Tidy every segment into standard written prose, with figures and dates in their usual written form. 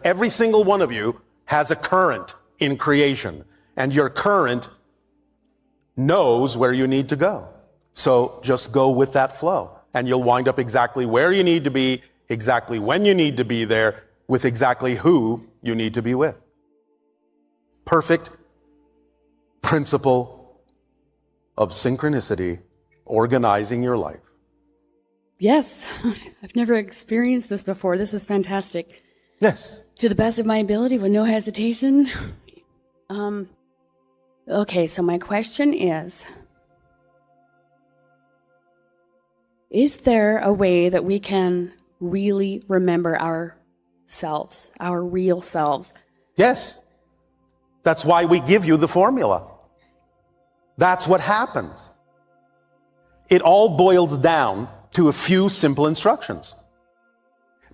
every single one of you has a current in creation, and your current knows where you need to go. So just go with that flow, and you'll wind up exactly where you need to be, exactly when you need to be there, with exactly who you need to be with. Perfect principle of synchronicity organizing your life. Yes, I've never experienced this before. This is fantastic. Yes. To the best of my ability, with no hesitation. Okay, so my question is there a way that we can really remember ourselves, our real selves? Yes. That's why we give you the formula. That's what happens. It all boils down to a few simple instructions.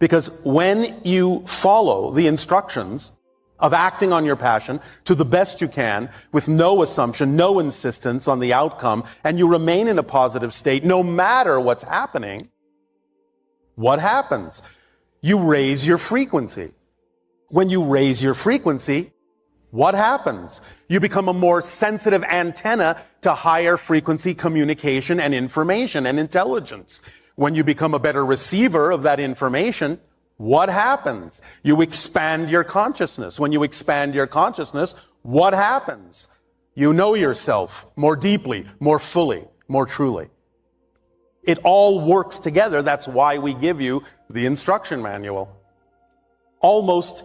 Because when you follow the instructions of acting on your passion to the best you can, with no assumption, no insistence on the outcome, and you remain in a positive state no matter what's happening, what happens? You raise your frequency. When you raise your frequency, what happens? You become a more sensitive antenna to higher frequency communication and information and intelligence. When you become a better receiver of that information, what happens? You expand your consciousness. When you expand your consciousness, what happens? You know yourself more deeply, more fully, more truly. It all works together. That's why we give you the instruction manual. Almost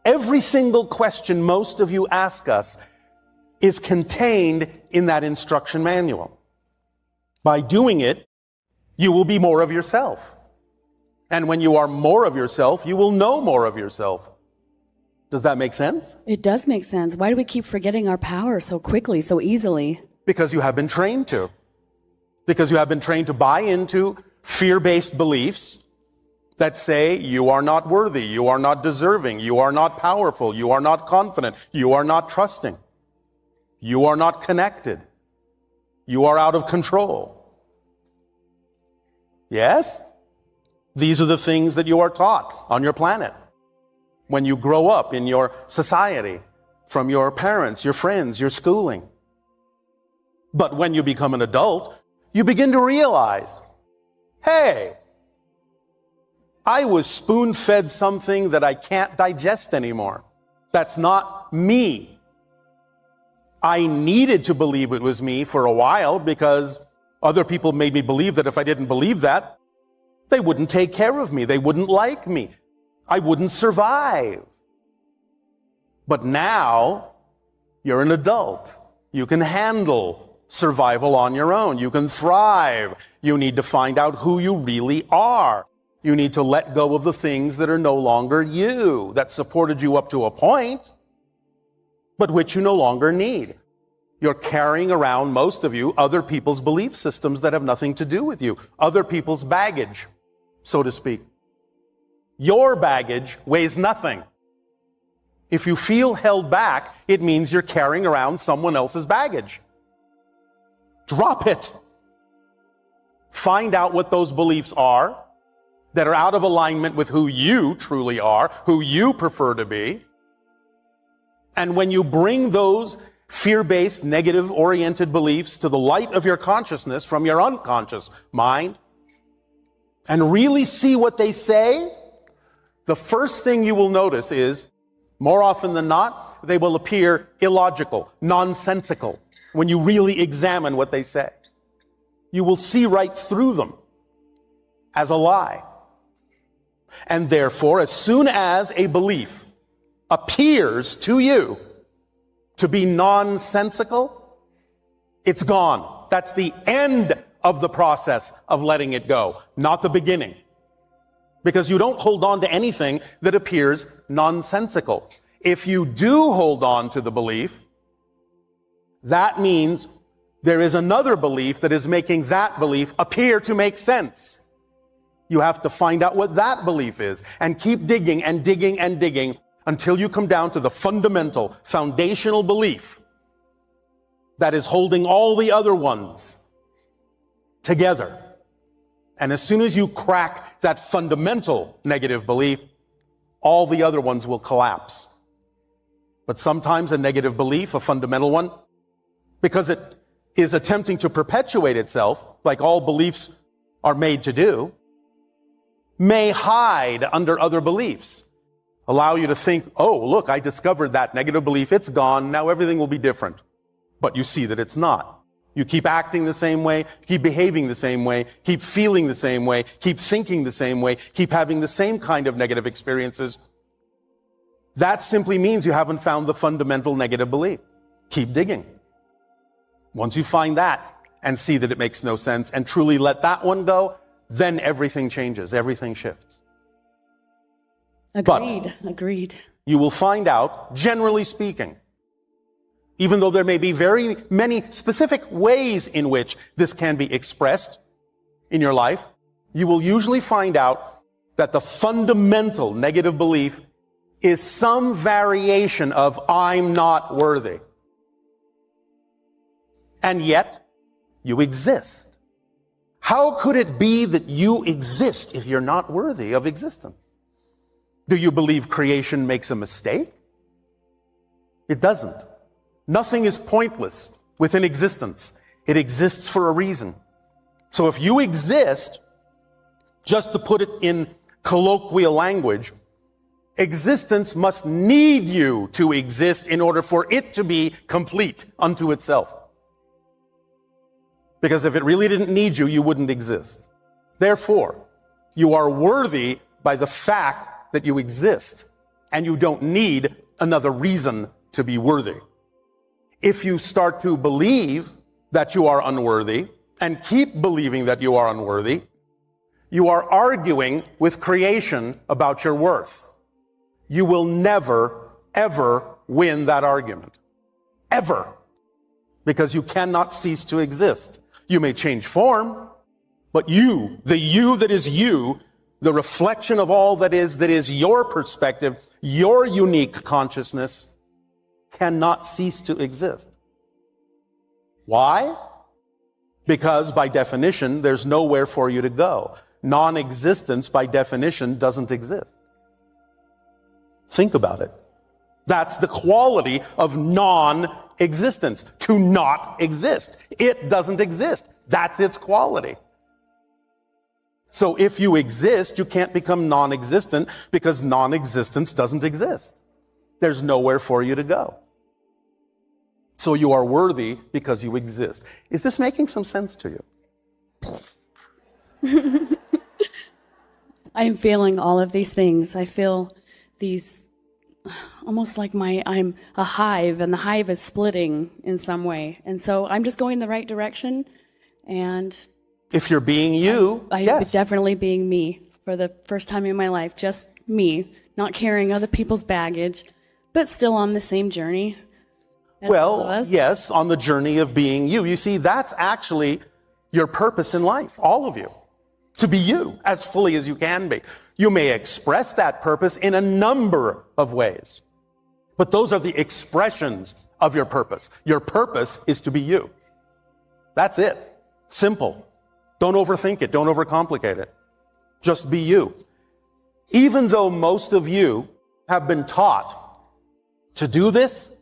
every single question most of you ask us is contained in that instruction manual. By doing it, you will be more of yourself. And when you are more of yourself, you will know more of yourself. Does that make sense? It does make sense. Why do we keep forgetting our power so quickly, so easily? Because you have been trained to. Because you have been trained to buy into fear-based beliefs that say you are not worthy, you are not deserving, you are not powerful, you are not confident, you are not trusting, you are not connected, you are out of control. Yes? These are the things that you are taught on your planet when you grow up in your society, from your parents, your friends, your schooling. But when you become an adult, you begin to realize, hey, I was spoon-fed something that I can't digest anymore. That's not me. I needed to believe it was me for a while because other people made me believe that if I didn't believe that, they wouldn't take care of me. They wouldn't like me. I wouldn't survive. But now, you're an adult. You can handle survival on your own. You can thrive. You need to find out who you really are. You need to let go of the things that are no longer you, that supported you up to a point, but which you no longer need. You're carrying around, most of you, other people's belief systems that have nothing to do with you, other people's baggage, so to speak. Your baggage weighs nothing. If you feel held back, it means you're carrying around someone else's baggage. Drop it. Find out what those beliefs are that are out of alignment with who you truly are, who you prefer to be. And when you bring those fear-based, negative-oriented beliefs to the light of your consciousness from your unconscious mind, and really see what they say, the first thing you will notice is, more often than not, they will appear illogical, nonsensical, when you really examine what they say. You will see right through them as a lie. And therefore, as soon as a belief appears to you to be nonsensical, it's gone. That's the end of the process of letting it go, not the beginning. Because you don't hold on to anything that appears nonsensical. If you do hold on to the belief, that means there is another belief that is making that belief appear to make sense. You have to find out what that belief is and keep digging and digging and digging until you come down to the fundamental, foundational belief that is holding all the other ones together. And as soon as you crack that fundamental negative belief, all the other ones will collapse. But sometimes a negative belief, a fundamental one, because it is attempting to perpetuate itself, like all beliefs are made to do, may hide under other beliefs. Allow you to think, oh, look, I discovered that negative belief. It's gone. Now everything will be different. But you see that it's not. You keep acting the same way, keep behaving the same way, keep feeling the same way, keep thinking the same way, keep having the same kind of negative experiences. That simply means you haven't found the fundamental negative belief. Keep digging. Once you find that and see that it makes no sense and truly let that one go, then everything changes, everything shifts. Agreed. You will find out, generally speaking, even though there may be very many specific ways in which this can be expressed in your life, you will usually find out that the fundamental negative belief is some variation of I'm not worthy. And yet, you exist. How could it be that you exist if you're not worthy of existence? Do you believe creation makes a mistake? It doesn't. Nothing is pointless within existence. It exists for a reason. So if you exist, just to put it in colloquial language, existence must need you to exist in order for it to be complete unto itself. Because if it really didn't need you, you wouldn't exist. Therefore, you are worthy by the fact that you exist, and you don't need another reason to be worthy. If you start to believe that you are unworthy and keep believing that you are unworthy, you are arguing with creation about your worth. You will never, ever win that argument. Ever. Because you cannot cease to exist. You may change form, but you, the you that is you, the reflection of all that is your perspective, your unique consciousness, cannot cease to exist. Why? Because by definition, there's nowhere for you to go. Non-existence, by definition, doesn't exist. Think about it. That's the quality of non-existence, to not exist. It doesn't exist. That's its quality. So if you exist, you can't become non-existent because non-existence doesn't exist. There's nowhere for you to go. So you are worthy because you exist. Is this making some sense to you? I am feeling all of these things. I feel these almost like I'm a hive, and the hive is splitting in some way. And so I'm just going the right direction. And if you're being you, I'm yes. Definitely being me for the first time in my life. Just me, not carrying other people's baggage, but still on the same journey. Well, yes, on the journey of being you. You see, that's actually your purpose in life, all of you. To be you as fully as you can be. You may express that purpose in a number of ways, but those are the expressions of your purpose. Your purpose is to be you. That's it. Simple. Don't overthink it. Don't overcomplicate it. Just be you. Even though most of you have been taught to do this,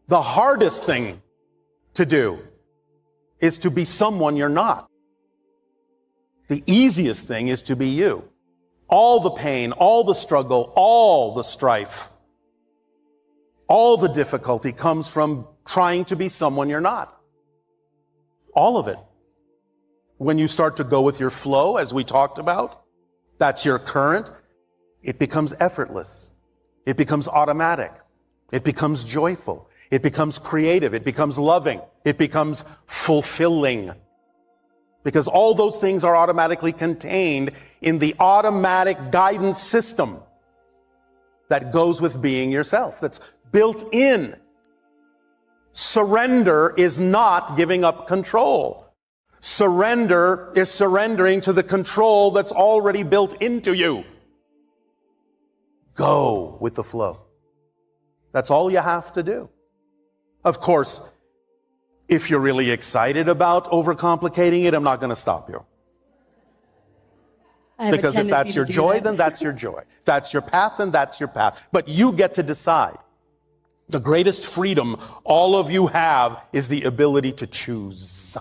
the hardest thing to do is to be someone you're not. The easiest thing is to be you. All the pain, all the struggle, all the strife, all the difficulty comes from trying to be someone you're not. All of it. When you start to go with your flow, as we talked about, that's your current, it becomes effortless. It becomes automatic. It becomes joyful. It becomes creative. It becomes loving. It becomes fulfilling. Because all those things are automatically contained in the automatic guidance system that goes with being yourself, that's built in. Surrender is not giving up control. Surrender is surrendering to the control that's already built into you. Go with the flow. That's all you have to do. Of course, if you're really excited about overcomplicating it, I'm not going to stop you. I have a Because if that's tendency your to do joy, that. then that's your joy. If that's your path, then that's your path. But you get to decide. The greatest freedom all of you have is the ability to choose.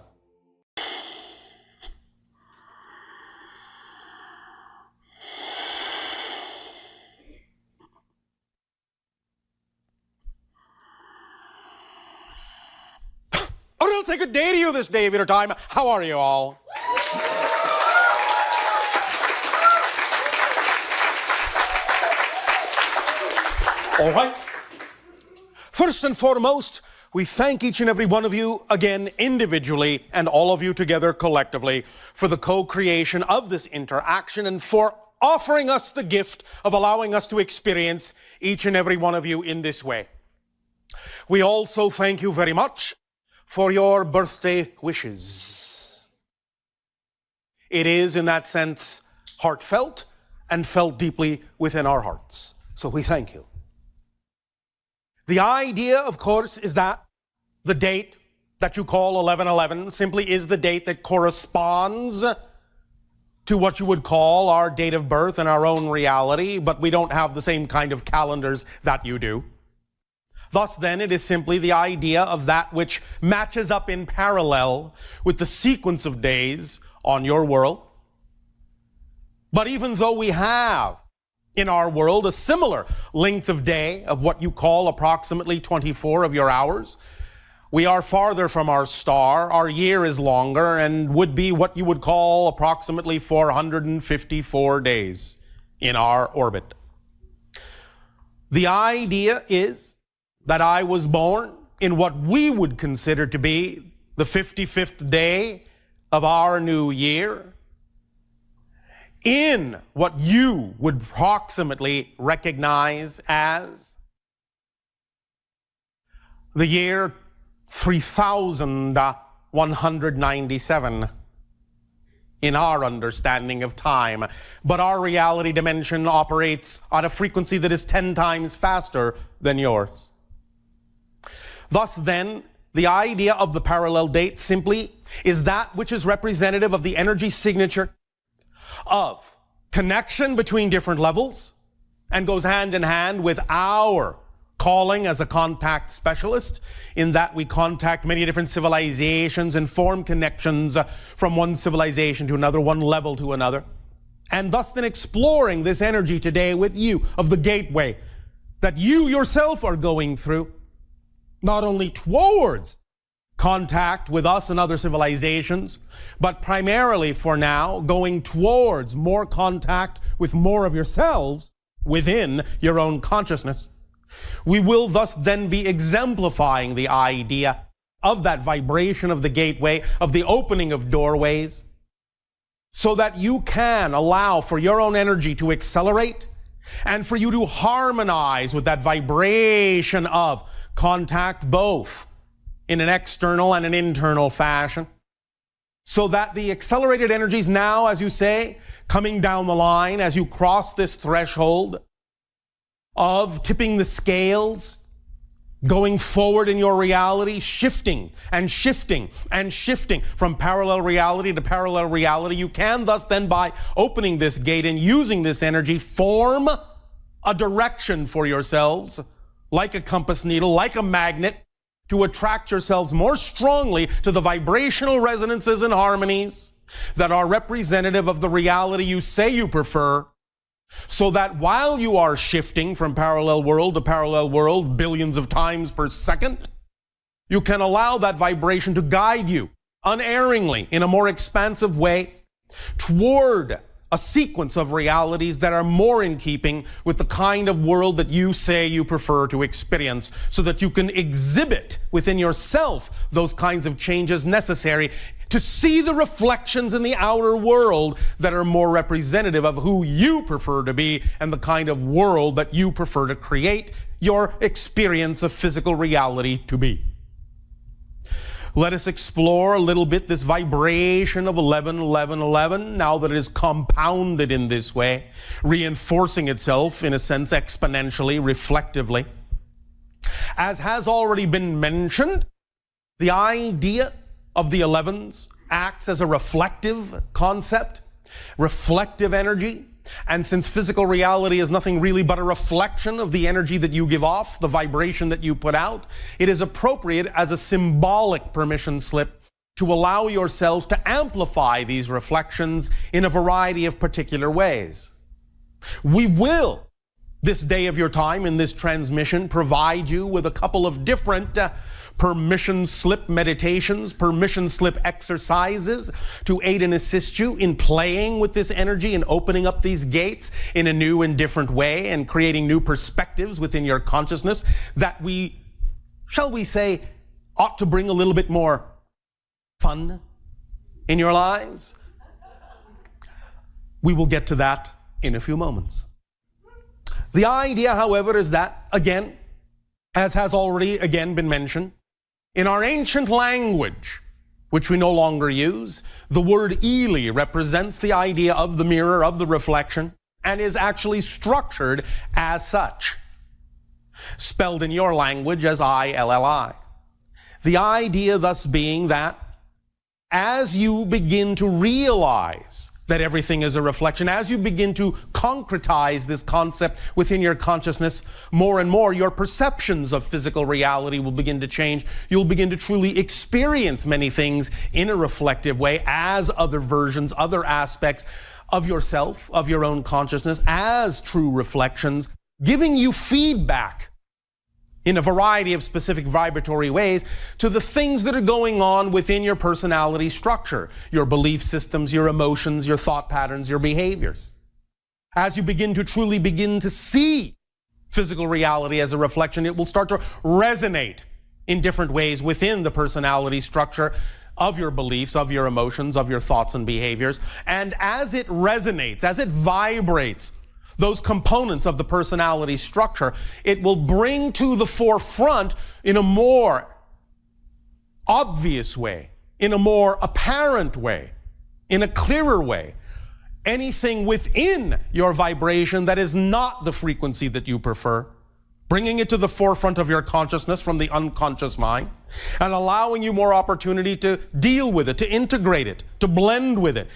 Oh, it'll take a day to you this day of your time. How are you all? All right. First and foremost, we thank each and every one of you again individually and all of you together collectively for the co-creation of this interaction and for offering us the gift of allowing us to experience each and every one of you in this way. We also thank you very much for your birthday wishes. It is, in that sense, heartfelt and felt deeply within our hearts. So we thank you. The idea, of course, is that the date that you call 11/11 simply is the date that corresponds to what you would call our date of birth and our own reality, but we don't have the same kind of calendars that you do. Thus, then, it is simply the idea of that which matches up in parallel with the sequence of days on your world. But even though we have in our world a similar length of day of what you call approximately 24 of your hours, we are farther from our star. Our year is longer and would be what you would call approximately 454 days in our orbit. The idea is that I was born in what we would consider to be the 55th day of our new year, in what you would approximately recognize as the year 3197 in our understanding of time. But our reality dimension operates at a frequency that is 10 times faster than yours. Thus then, the idea of the parallel date simply is that which is representative of the energy signature of connection between different levels and goes hand in hand with our calling as a contact specialist, in that we contact many different civilizations and form connections from one civilization to another, one level to another. And thus then exploring this energy today with you of the gateway that you yourself are going through, not only towards contact with us and other civilizations, but primarily for now going towards more contact with more of yourselves within your own consciousness. We will thus then be exemplifying the idea of that vibration of the gateway, of the opening of doorways, so that you can allow for your own energy to accelerate and for you to harmonize with that vibration of contact, both in an external and an internal fashion, so that the accelerated energies now, as you say, coming down the line, as you cross this threshold of tipping the scales, going forward in your reality, shifting and shifting and shifting from parallel reality to parallel reality, you can thus then, by opening this gate and using this energy, form a direction for yourselves, like a compass needle, like a magnet, to attract yourselves more strongly to the vibrational resonances and harmonies that are representative of the reality you say you prefer, so that while you are shifting from parallel world to parallel world billions of times per second, you can allow that vibration to guide you unerringly in a more expansive way toward a sequence of realities that are more in keeping with the kind of world that you say you prefer to experience, so that you can exhibit within yourself those kinds of changes necessary to see the reflections in the outer world that are more representative of who you prefer to be and the kind of world that you prefer to create your experience of physical reality to be. Let us explore a little bit this vibration of 11-11-11, now that it is compounded in this way, reinforcing itself, in a sense, exponentially, reflectively. As has already been mentioned, the idea of the 11s acts as a reflective concept, reflective energy. And since physical reality is nothing really but a reflection of the energy that you give off, the vibration that you put out, it is appropriate as a symbolic permission slip to allow yourselves to amplify these reflections in a variety of particular ways. We will, this day of your time in this transmission, provide you with a couple of different permission slip meditations, permission slip exercises to aid and assist you in playing with this energy and opening up these gates in a new and different way and creating new perspectives within your consciousness that we, shall we say, ought to bring a little bit more fun in your lives. We will get to that in a few moments. The idea, however, is that, again, as has already again been mentioned, in our ancient language, which we no longer use, the word Eli represents the idea of the mirror, of the reflection, and is actually structured as such. Spelled in your language as I-L-L-I. The idea thus being that as you begin to realize that everything is a reflection, as you begin to concretize this concept within your consciousness more and more, your perceptions of physical reality will begin to change. You'll begin to truly experience many things in a reflective way as other versions, other aspects of yourself, of your own consciousness, as true reflections, giving you feedback in a variety of specific vibratory ways to the things that are going on within your personality structure, your belief systems, your emotions, your thought patterns, your behaviors. As you begin to see physical reality as a reflection, it will start to resonate in different ways within the personality structure of your beliefs, of your emotions, of your thoughts and behaviors. And as it resonates, as it vibrates, those components of the personality structure, it will bring to the forefront in a more obvious way, in a more apparent way, in a clearer way, anything within your vibration that is not the frequency that you prefer, bringing it to the forefront of your consciousness from the unconscious mind, and allowing you more opportunity to deal with it, to integrate it, to blend with it,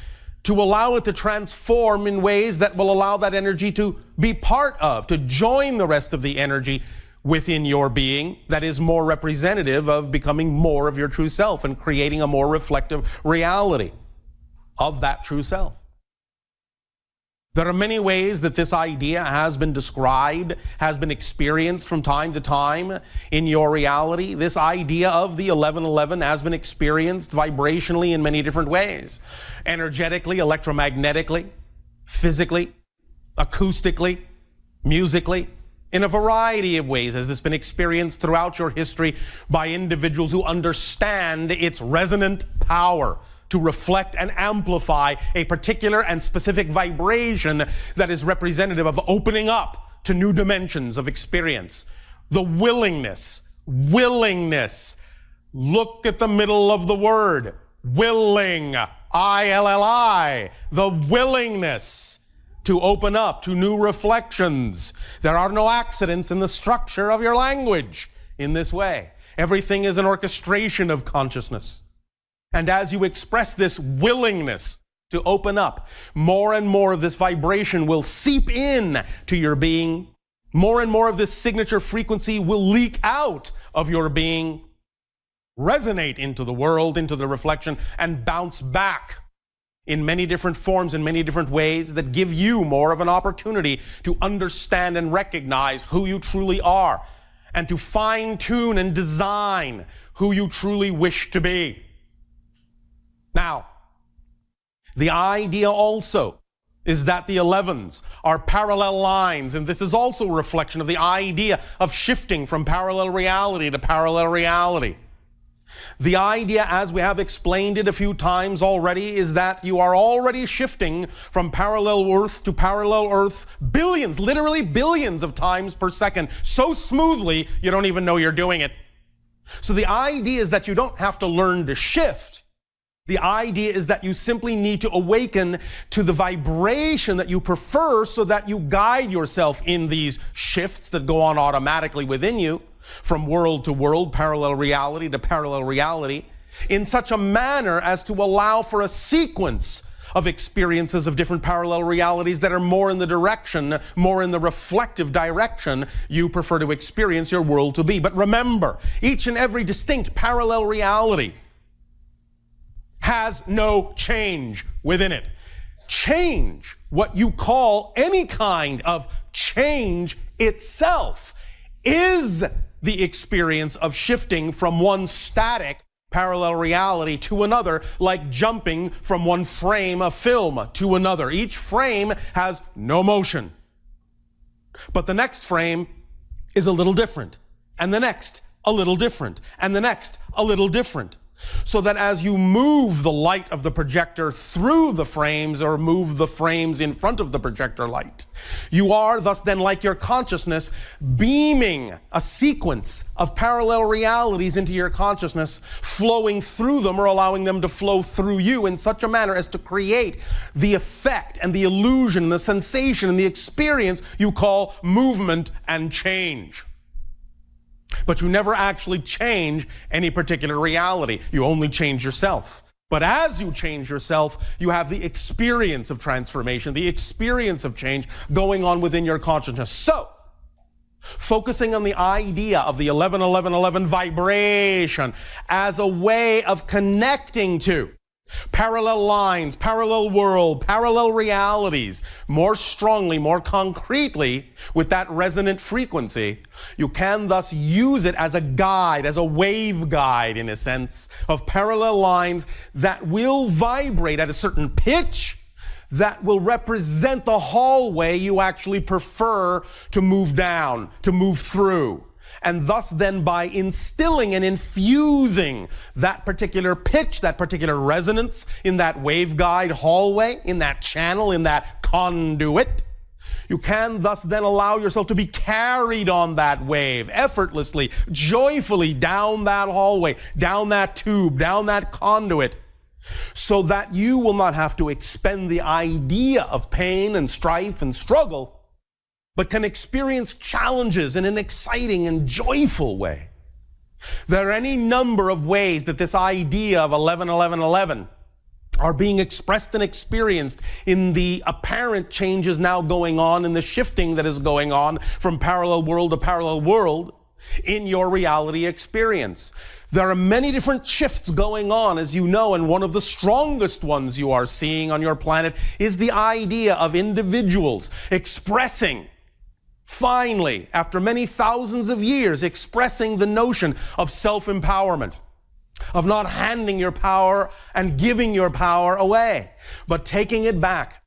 to allow it to transform in ways that will allow that energy to be part of, to join the rest of the energy within your being that is more representative of becoming more of your true self and creating a more reflective reality of that true self. There are many ways that this idea has been described, has been experienced from time to time in your reality. This idea of the 1111 has been experienced vibrationally in many different ways. Energetically, electromagnetically, physically, acoustically, musically, in a variety of ways has this been experienced throughout your history by individuals who understand its resonant power to reflect and amplify a particular and specific vibration that is representative of opening up to new dimensions of experience. The willingness. Look at the middle of the word. Willing. I-L-L-I. The willingness to open up to new reflections. There are no accidents in the structure of your language in this way. Everything is an orchestration of consciousness. And as you express this willingness to open up, more and more of this vibration will seep in to your being. More and more of this signature frequency will leak out of your being, resonate into the world, into the reflection, and bounce back in many different forms, in many different ways that give you more of an opportunity to understand and recognize who you truly are and to fine-tune and design who you truly wish to be. Now, the idea also is that the 11s are parallel lines, and this is also a reflection of the idea of shifting from parallel reality to parallel reality. The idea, as we have explained it a few times already, is that you are already shifting from parallel Earth to parallel Earth billions, literally billions of times per second, so smoothly you don't even know you're doing it. So the idea is that you don't have to learn to shift. The idea is that you simply need to awaken to the vibration that you prefer so that you guide yourself in these shifts that go on automatically within you from world to world, parallel reality to parallel reality, in such a manner as to allow for a sequence of experiences of different parallel realities that are more in the direction, more in the reflective direction you prefer to experience your world to be. But remember, each and every distinct parallel reality has no change within it. Change, what you call any kind of change itself, is the experience of shifting from one static parallel reality to another, like jumping from one frame of film to another. Each frame has no motion. But the next frame is a little different, and the next a little different, and the next a little different. So that as you move the light of the projector through the frames, or move the frames in front of the projector light, you are thus then, like your consciousness, beaming a sequence of parallel realities into your consciousness, flowing through them or allowing them to flow through you in such a manner as to create the effect and the illusion, the sensation and the experience you call movement and change. But you never actually change any particular reality. You only change yourself. But as you change yourself, you have the experience of transformation, the experience of change going on within your consciousness. So, focusing on the idea of the 11-11-11 vibration as a way of connecting to parallel lines, parallel world, parallel realities, more strongly, more concretely with that resonant frequency, you can thus use it as a guide, as a wave guide in a sense, of parallel lines that will vibrate at a certain pitch that will represent the hallway you actually prefer to move down, to move through. And thus then, by instilling and infusing that particular pitch, that particular resonance in that waveguide hallway, in that channel, in that conduit, you can thus then allow yourself to be carried on that wave, effortlessly, joyfully down that hallway, down that tube, down that conduit, so that you will not have to expend the idea of pain and strife and struggle, but can experience challenges in an exciting and joyful way. There are any number of ways that this idea of 11-11-11 are being expressed and experienced in the apparent changes now going on, in the shifting that is going on from parallel world to parallel world in your reality experience. There are many different shifts going on, as you know, and one of the strongest ones you are seeing on your planet is the idea of individuals expressing, finally, after many thousands of years, expressing the notion of self-empowerment, of not handing your power and giving your power away, but taking it back,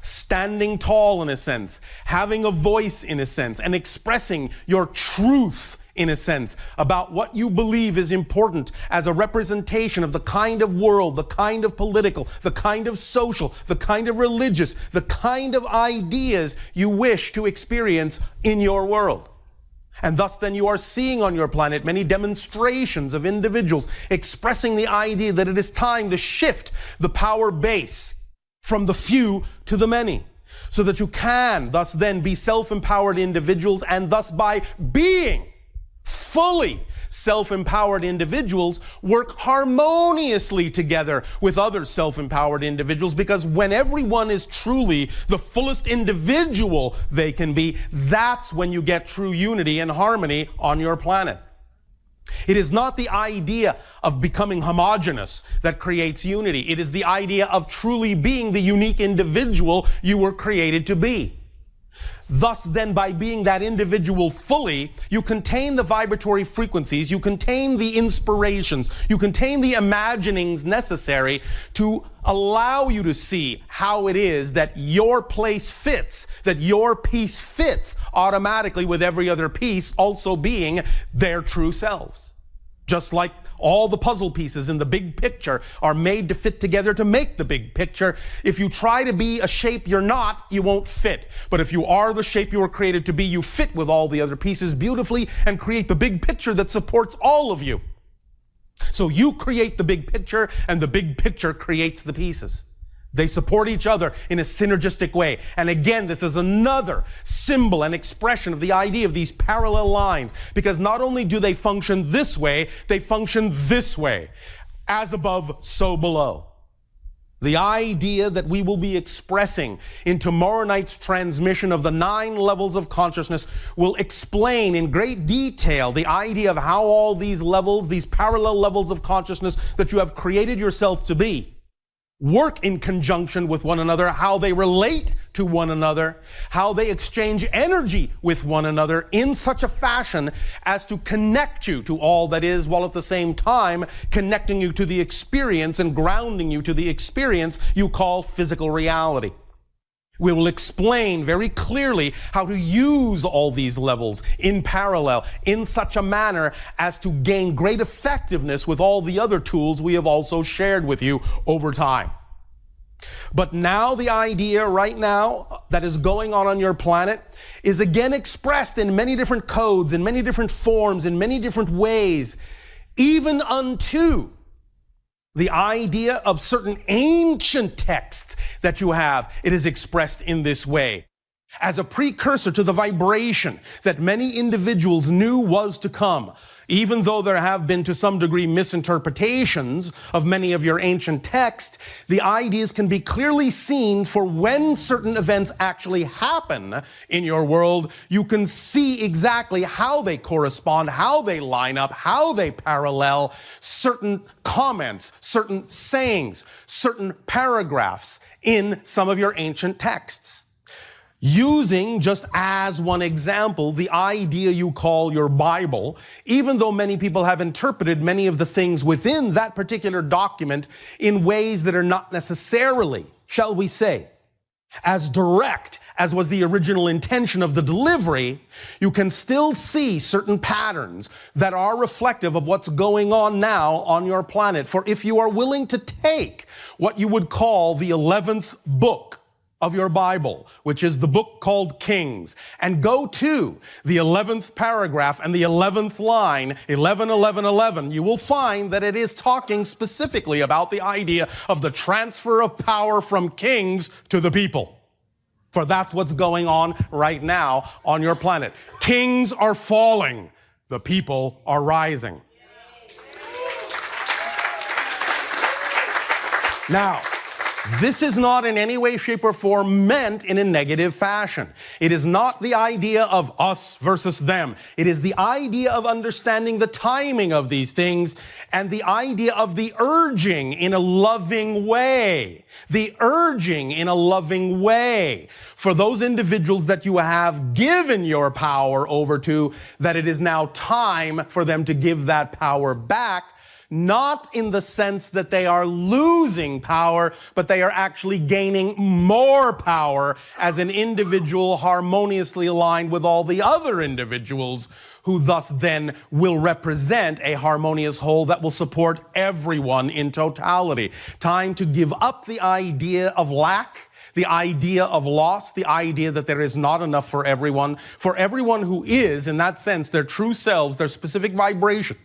standing tall in a sense, having a voice in a sense, and expressing your truth in a sense about what you believe is important as a representation of the kind of world, the kind of political, the kind of social, the kind of religious, the kind of ideas you wish to experience in your world. And thus then you are seeing on your planet many demonstrations of individuals expressing the idea that it is time to shift the power base from the few to the many, so that you can thus then be self-empowered individuals, and thus by being fully self-empowered individuals work harmoniously together with other self-empowered individuals, because when everyone is truly the fullest individual they can be, that's when you get true unity and harmony on your planet. It is not the idea of becoming homogeneous that creates unity. It is the idea of truly being the unique individual you were created to be. Thus then, by being that individual fully, you contain the vibratory frequencies, you contain the inspirations, you contain the imaginings necessary to allow you to see how it is that your place fits, that your piece fits automatically with every other piece also being their true selves. Just like all the puzzle pieces in the big picture are made to fit together to make the big picture. If you try to be a shape you're not, you won't fit. But if you are the shape you were created to be, you fit with all the other pieces beautifully and create the big picture that supports all of you. So you create the big picture, and the big picture creates the pieces. They support each other in a synergistic way. And again, this is another symbol and expression of the idea of these parallel lines, because not only do they function this way, they function this way. As above, so below. The idea that we will be expressing in tomorrow night's transmission of the 9 levels of consciousness will explain in great detail the idea of how all these levels, these parallel levels of consciousness that you have created yourself to be, work in conjunction with one another, how they relate to one another, how they exchange energy with one another in such a fashion as to connect you to all that is, while at the same time connecting you to the experience and grounding you to the experience you call physical reality. We will explain very clearly how to use all these levels in parallel in such a manner as to gain great effectiveness with all the other tools we have also shared with you over time. But now the idea right now that is going on your planet is again expressed in many different codes, in many different forms, in many different ways, even unto the idea of certain ancient texts that you have. It is expressed in this way as a precursor to the vibration that many individuals knew was to come. Even though there have been to some degree misinterpretations of many of your ancient texts, the ideas can be clearly seen for when certain events actually happen in your world. You can see exactly how they correspond, how they line up, how they parallel certain comments, certain sayings, certain paragraphs in some of your ancient texts. Using, just as one example, the idea you call your Bible, even though many people have interpreted many of the things within that particular document in ways that are not necessarily, shall we say, as direct as was the original intention of the delivery, you can still see certain patterns that are reflective of what's going on now on your planet. For if you are willing to take what you would call the 11th book of your Bible, which is the book called Kings, and go to the 11th paragraph and the 11th line, 11, 11, 11, you will find that it is talking specifically about the idea of the transfer of power from kings to the people. For that's what's going on right now on your planet. Kings are falling, the people are rising. Now, this is not in any way, shape, or form meant in a negative fashion. It is not the idea of us versus them. It is the idea of understanding the timing of these things and the idea of the urging in a loving way. The urging in a loving way for those individuals that you have given your power over to, that it is now time for them to give that power back. Not in the sense that they are losing power, but they are actually gaining more power as an individual harmoniously aligned with all the other individuals who thus then will represent a harmonious whole that will support everyone in totality. Time to give up the idea of lack, the idea of loss, the idea that there is not enough for everyone who is, in that sense, their true selves, their specific vibration,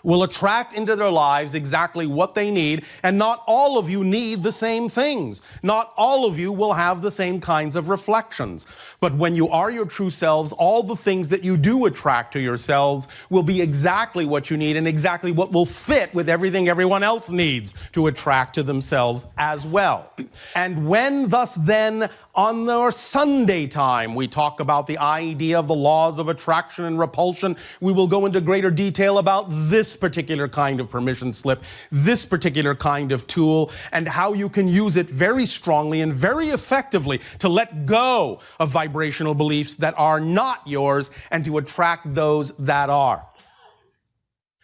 will attract into their lives exactly what they need, and not all of you need the same things. Not all of you will have the same kinds of reflections. But when you are your true selves, all the things that you do attract to yourselves will be exactly what you need and exactly what will fit with everything everyone else needs to attract to themselves as well. And when thus then on our Sunday time, we talk about the idea of the laws of attraction and repulsion, we will go into greater detail about this particular kind of permission slip, this particular kind of tool, and how you can use it very strongly and very effectively to let go of vibrational beliefs that are not yours and to attract those that are.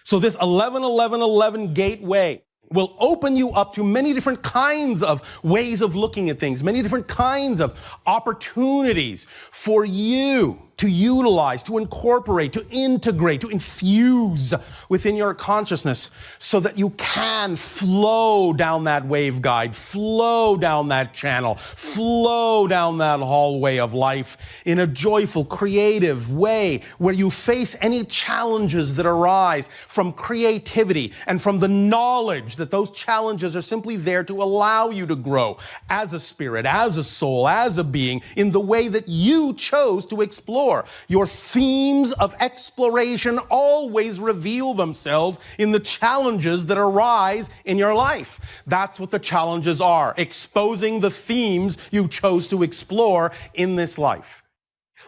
So this 11-11-11 gateway will open you up to many different kinds of ways of looking at things, many different kinds of opportunities for you to utilize, to incorporate, to integrate, to infuse within your consciousness so that you can flow down that waveguide, flow down that channel, flow down that hallway of life in a joyful, creative way where you face any challenges that arise from creativity and from the knowledge that those challenges are simply there to allow you to grow as a spirit, as a soul, as a being in the way that you chose to explore explore. Your themes of exploration always reveal themselves in the challenges that arise in your life. That's what the challenges are, exposing the themes you chose to explore in this life.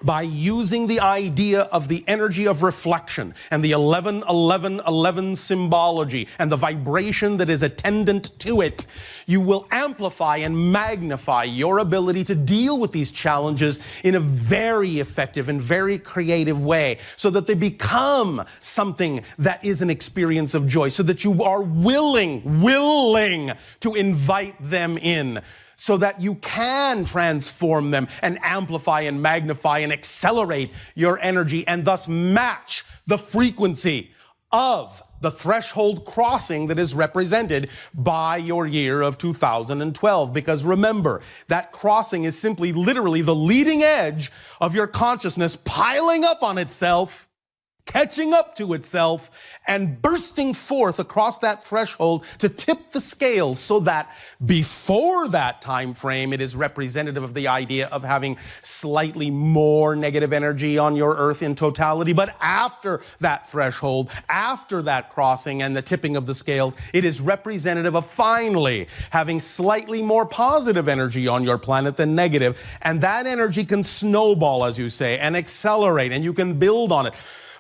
By using the idea of the energy of reflection and the 11-11-11 symbology and the vibration that is attendant to it, you will amplify and magnify your ability to deal with these challenges in a very effective and very creative way, so that they become something that is an experience of joy, so that you are willing to invite them in, so that you can transform them and amplify and magnify and accelerate your energy, and thus match the frequency of the threshold crossing that is represented by your year of 2012. Because remember, that crossing is simply literally the leading edge of your consciousness piling up on itself, catching up to itself, and bursting forth across that threshold to tip the scales, so that before that time frame, it is representative of the idea of having slightly more negative energy on your earth in totality. But after that threshold, after that crossing and the tipping of the scales, it is representative of finally having slightly more positive energy on your planet than negative. And that energy can snowball, as you say, and accelerate, and you can build on it.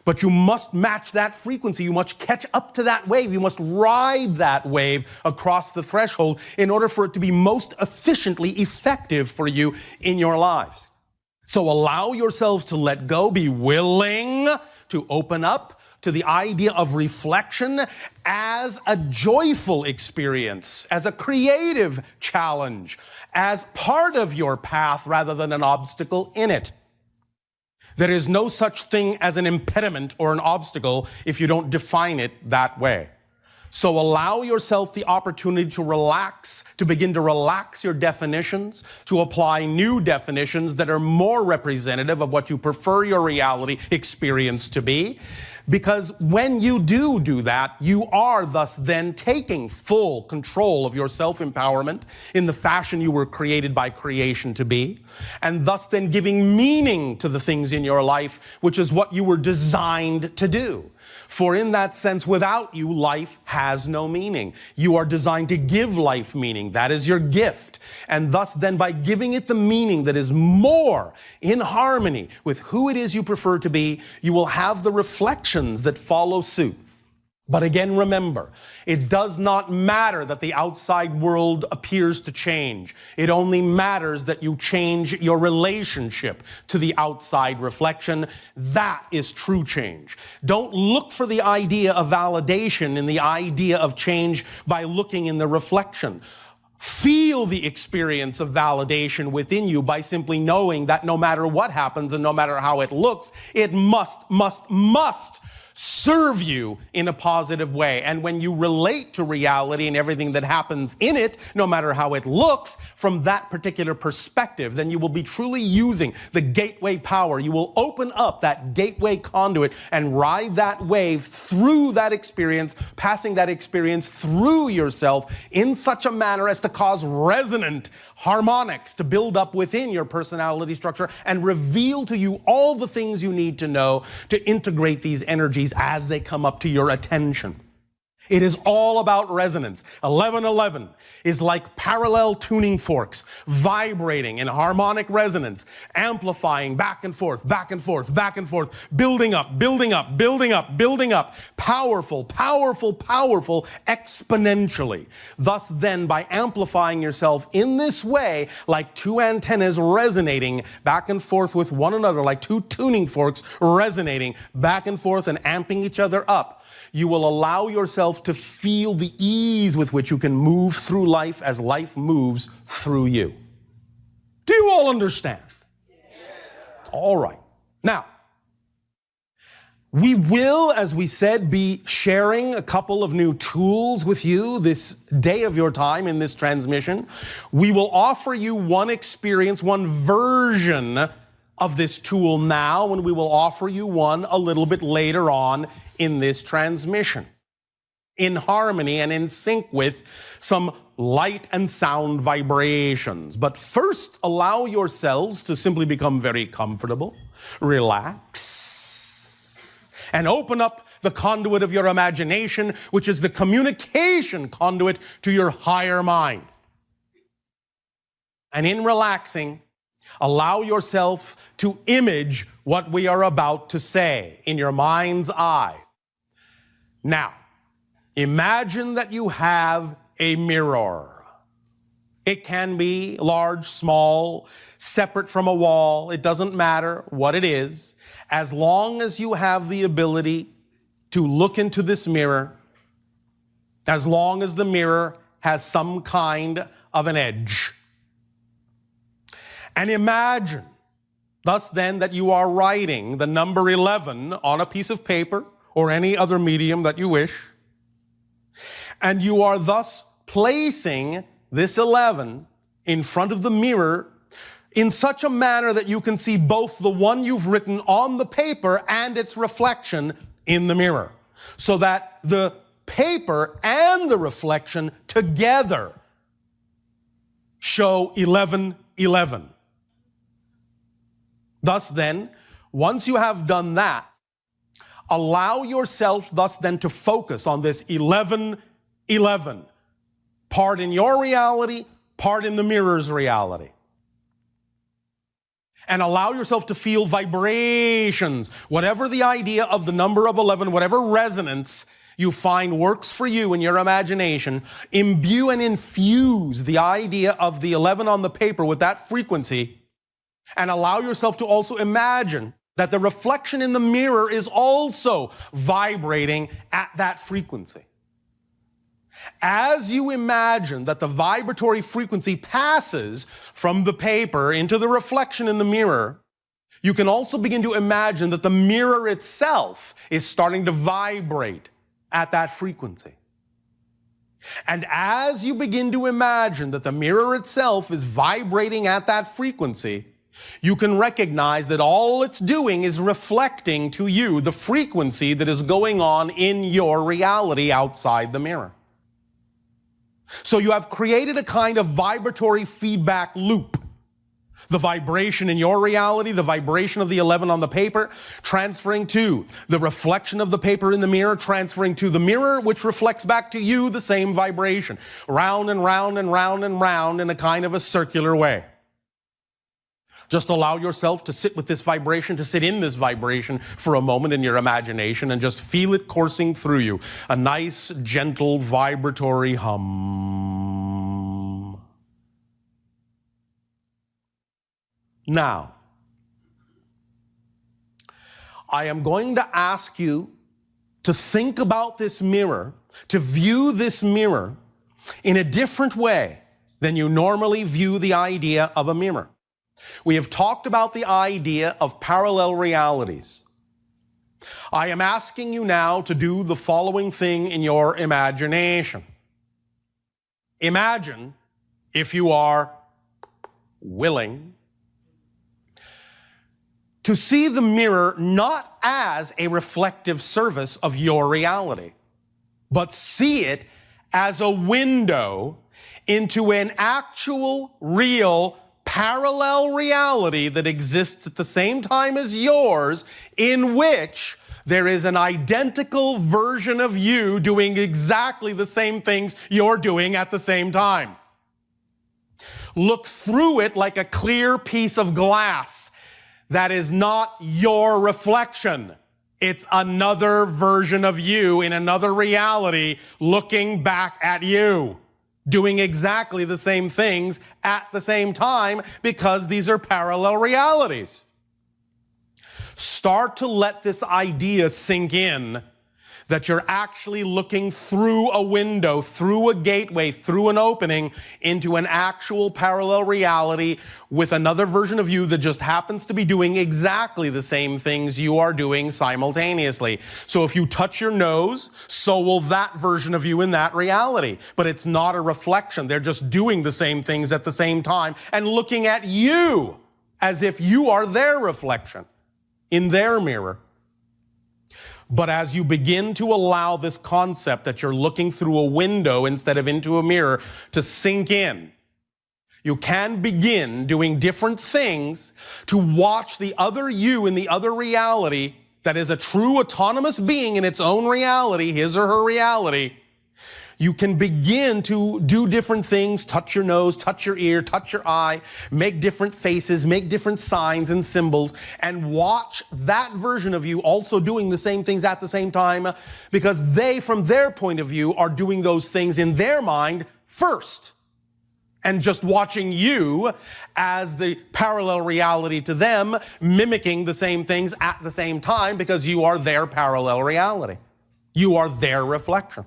But you must match that frequency. You must catch up to that wave. You must ride that wave across the threshold in order for it to be most efficiently effective for you in your lives. So allow yourselves to let go. Be willing to open up to the idea of reflection as a joyful experience, as a creative challenge, as part of your path rather than an obstacle in it. There is no such thing as an impediment or an obstacle if you don't define it that way. So allow yourself the opportunity to relax, to begin to relax your definitions, to apply new definitions that are more representative of what you prefer your reality experience to be. Because when you do that, you are thus then taking full control of your self-empowerment in the fashion you were created by creation to be, and thus then giving meaning to the things in your life, which is what you were designed to do. For in that sense, without you, life has no meaning. You are designed to give life meaning. That is your gift. And thus then, by giving it the meaning that is more in harmony with who it is you prefer to be, you will have the reflections that follow suit. But again, remember, it does not matter that the outside world appears to change. It only matters that you change your relationship to the outside reflection. That is true change. Don't look for the idea of validation in the idea of change by looking in the reflection. Feel the experience of validation within you by simply knowing that no matter what happens and no matter how it looks, it must serve you in a positive way. And when you relate to reality and everything that happens in it, no matter how it looks, from that particular perspective, then you will be truly using the gateway power. You will open up that gateway conduit and ride that wave through that experience, passing that experience through yourself in such a manner as to cause resonant harmonics to build up within your personality structure and reveal to you all the things you need to know to integrate these energies as they come up to your attention. It is all about resonance. 1111 is like parallel tuning forks, vibrating in harmonic resonance, amplifying back and forth, back and forth, back and forth, building up, building up, building up, building up, powerful, powerful, powerful, exponentially. Thus then, by amplifying yourself in this way, like two antennas resonating back and forth with one another, like two tuning forks resonating back and forth and amping each other up, you will allow yourself to feel the ease with which you can move through life as life moves through you. Do you all understand? Yes. All right. Now, we will, as we said, be sharing a couple of new tools with you this day of your time in this transmission. We will offer you one experience, one version of this tool now, and we will offer you one a little bit later on in this transmission. in harmony and in sync with some light and sound vibrations. But first, allow yourselves to simply become very comfortable, relax, and open up the conduit of your imagination, which is the communication conduit to your higher mind. And in relaxing, allow yourself to image what we are about to say in your mind's eye. Now, imagine that you have a mirror. It can be large, small, separate from a wall. It doesn't matter what it is, as long as you have the ability to look into this mirror, as long as the mirror has some kind of an edge. And imagine, thus then, that you are writing the number 11 on a piece of paper or any other medium that you wish, and you are thus placing this 11 in front of the mirror in such a manner that you can see both the one you've written on the paper and its reflection in the mirror, so that the paper and the reflection together show 1111. Thus then, once you have done that, allow yourself thus then to focus on this 1111, part in your reality, part in the mirror's reality. And allow yourself to feel vibrations, whatever the idea of the number of 11, whatever resonance you find works for you in your imagination, imbue and infuse the idea of the 11 on the paper with that frequency, and allow yourself to also imagine that the reflection in the mirror is also vibrating at that frequency. As you imagine that the vibratory frequency passes from the paper into the reflection in the mirror, you can also begin to imagine that the mirror itself is starting to vibrate at that frequency. And as you begin to imagine that the mirror itself is vibrating at that frequency, you can recognize that all it's doing is reflecting to you the frequency that is going on in your reality outside the mirror. So you have created a kind of vibratory feedback loop. The vibration in your reality, the vibration of the 11 on the paper, transferring to the reflection of the paper in the mirror, transferring to the mirror, which reflects back to you the same vibration, round and round and round and round in a kind of a circular way. Just allow yourself to sit with this vibration, to sit in this vibration for a moment in your imagination and just feel it coursing through you. A nice, gentle, vibratory hum. Now, I am going to ask you to think about this mirror, to view this mirror in a different way than you normally view the idea of a mirror. We have talked about the idea of parallel realities. I am asking you now to do the following thing in your imagination. Imagine, if you are willing, to see the mirror not as a reflective service of your reality, but see it as a window into an actual, real, parallel reality that exists at the same time as yours, in which there is an identical version of you doing exactly the same things you're doing at the same time. Look through it like a clear piece of glass that is not your reflection. It's another version of you in another reality looking back at you, doing exactly the same things at the same time, because these are parallel realities. Start to let this idea sink in that you're actually looking through a window, through a gateway, through an opening into an actual parallel reality with another version of you that just happens to be doing exactly the same things you are doing simultaneously. So if you touch your nose, so will that version of you in that reality. But it's not a reflection. They're just doing the same things at the same time and looking at you as if you are their reflection in their mirror. But as you begin to allow this concept that you're looking through a window instead of into a mirror to sink in, you can begin doing different things to watch the other you in the other reality that is a true autonomous being in its own reality, his or her reality. You can begin to do different things, touch your nose, touch your ear, touch your eye, make different faces, make different signs and symbols, and watch that version of you also doing the same things at the same time, because they, from their point of view, are doing those things in their mind first. And just watching you as the parallel reality to them, mimicking the same things at the same time, because you are their parallel reality. You are their reflection.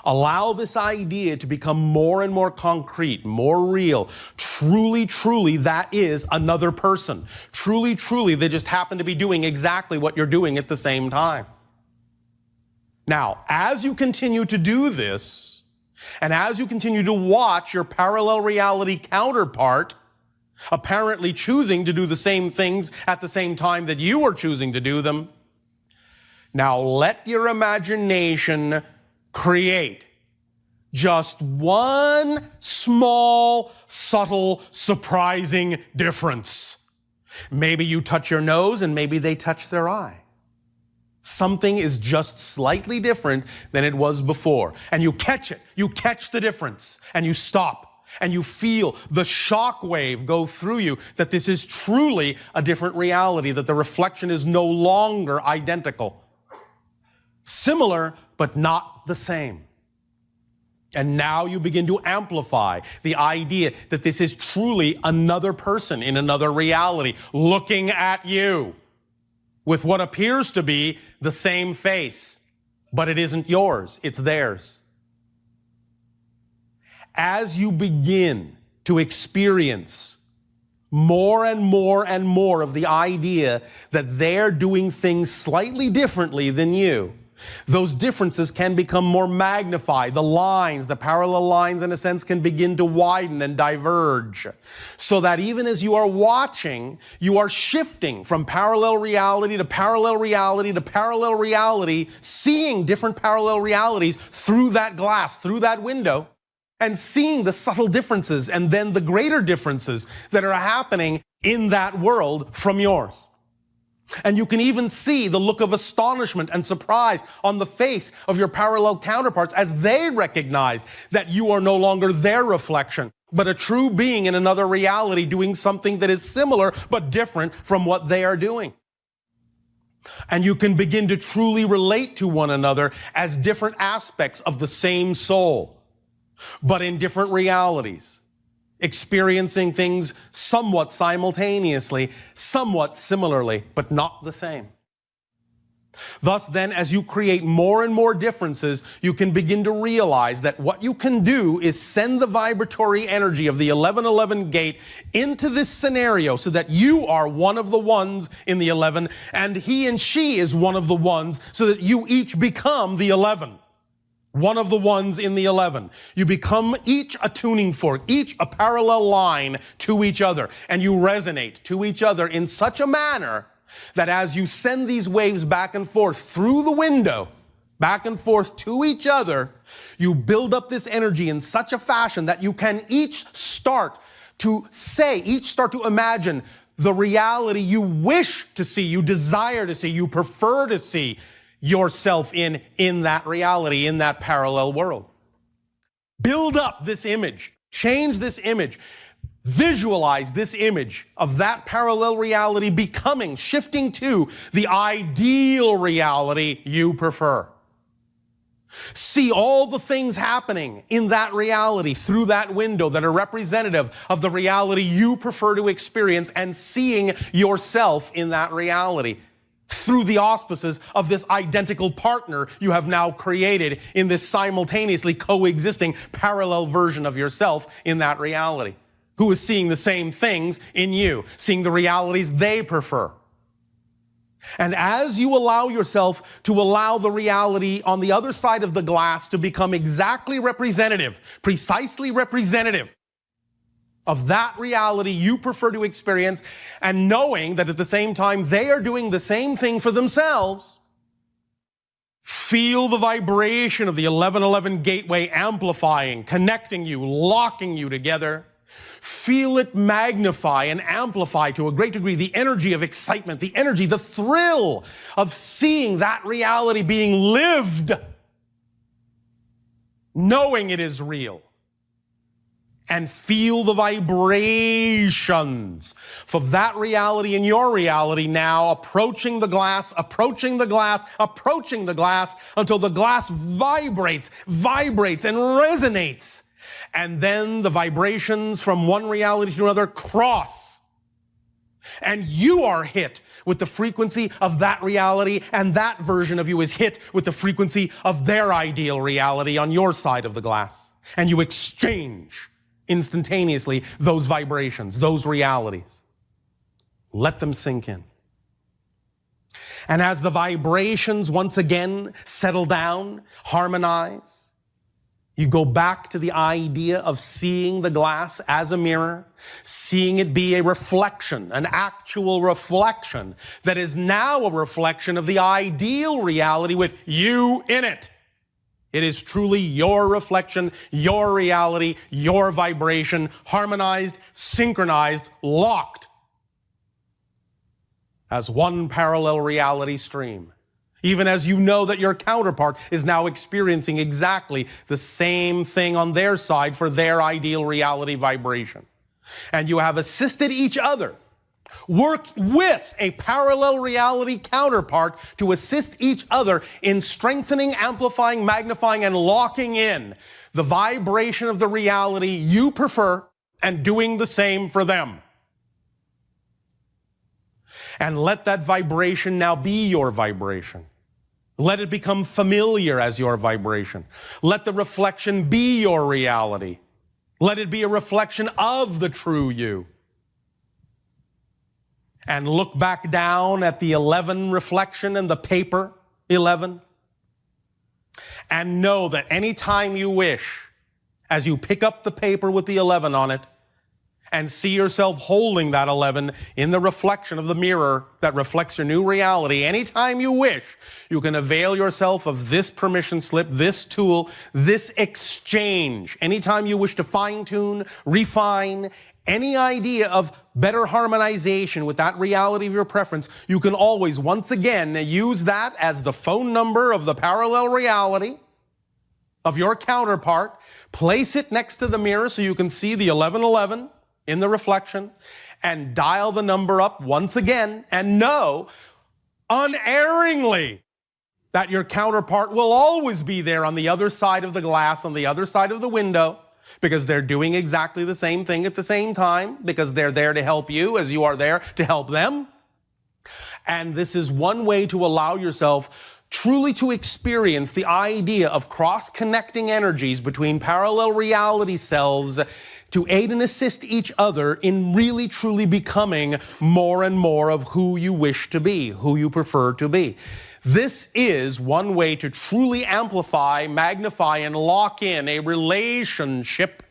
Allow this idea to become more and more concrete, more real. Truly, truly, that is another person. Truly, truly, they just happen to be doing exactly what you're doing at the same time. Now, as you continue to do this, and as you continue to watch your parallel reality counterpart apparently choosing to do the same things at the same time that you are choosing to do them, now let your imagination create just one small, subtle, surprising difference. Maybe you touch your nose and maybe they touch their eye. Something is just slightly different than it was before. And you catch it. You catch the difference. And you stop. And you feel the shock wave go through you that this is truly a different reality, that the reflection is no longer identical. Similar, but not the same. And now you begin to amplify the idea that this is truly another person in another reality looking at you with what appears to be the same face, but it isn't yours, it's theirs. As you begin to experience more and more and more of the idea that they're doing things slightly differently than you, those differences can become more magnified. The lines, the parallel lines, in a sense, can begin to widen and diverge. So that even as you are watching, you are shifting from parallel reality to parallel reality to parallel reality, seeing different parallel realities through that glass, through that window, and seeing the subtle differences and then the greater differences that are happening in that world from yours. And you can even see the look of astonishment and surprise on the face of your parallel counterparts as they recognize that you are no longer their reflection, but a true being in another reality doing something that is similar but different from what they are doing. And you can begin to truly relate to one another as different aspects of the same soul, but in different realities, experiencing things somewhat simultaneously, somewhat similarly, but not the same. Thus then, as you create more and more differences, you can begin to realize that what you can do is send the vibratory energy of the 1111 gate into this scenario so that you are one of the ones in the 11 and he and she is one of the ones, so that you each become the 11. One of the ones in the 11. You become each a tuning fork, each a parallel line to each other, and you resonate to each other in such a manner that as you send these waves back and forth through the window, back and forth to each other, you build up this energy in such a fashion that you can each start to imagine the reality you wish to see, you desire to see, you prefer to see yourself in that reality, in that parallel world. Build up this image, change this image, visualize this image of that parallel reality becoming, shifting to the ideal reality you prefer. See all the things happening in that reality through that window that are representative of the reality you prefer to experience, and seeing yourself in that reality through the auspices of this identical partner you have now created in this simultaneously coexisting parallel version of yourself in that reality, who is seeing the same things in you, seeing the realities they prefer. And as you allow yourself to allow the reality on the other side of the glass to become exactly representative, precisely representative of that reality you prefer to experience, and knowing that at the same time they are doing the same thing for themselves, feel the vibration of the 1111 gateway amplifying, connecting you, locking you together. Feel it magnify and amplify to a great degree the energy of excitement, the energy, the thrill of seeing that reality being lived, knowing it is real. And feel the vibrations of that reality and your reality now approaching the glass, approaching the glass, approaching the glass, until the glass vibrates and resonates. And then the vibrations from one reality to another cross. And you are hit with the frequency of that reality, and that version of you is hit with the frequency of their ideal reality on your side of the glass. And you exchange instantaneously those vibrations, those realities. Let them sink in. And as the vibrations once again settle down, harmonize, you go back to the idea of seeing the glass as a mirror, seeing it be a reflection, an actual reflection that is now a reflection of the ideal reality with you in it. It is truly your reflection, your reality, your vibration, harmonized, synchronized, locked as one parallel reality stream. Even as you know that your counterpart is now experiencing exactly the same thing on their side for their ideal reality vibration. And you have assisted each other, worked with a parallel reality counterpart to assist each other in strengthening, amplifying, magnifying, and locking in the vibration of the reality you prefer and doing the same for them. And let that vibration now be your vibration. Let it become familiar as your vibration. Let the reflection be your reality. Let it be a reflection of the true you. And look back down at the 11 reflection and the paper 11. And know that anytime you wish, as you pick up the paper with the 11 on it, and see yourself holding that 11 in the reflection of the mirror that reflects your new reality, anytime you wish, you can avail yourself of this permission slip, this tool, this exchange. Anytime you wish to fine-tune, refine any idea of better harmonization with that reality of your preference, you can always, once again, use that as the phone number of the parallel reality of your counterpart. Place it next to the mirror so you can see the 1111 in the reflection, and dial the number up once again, and know unerringly that your counterpart will always be there on the other side of the glass, on the other side of the window, because they're doing exactly the same thing at the same time, because they're there to help you as you are there to help them. And this is one way to allow yourself truly to experience the idea of cross-connecting energies between parallel reality selves to aid and assist each other in really truly becoming more and more of who you wish to be, who you prefer to be. This is one way to truly amplify, magnify, and lock in a relationship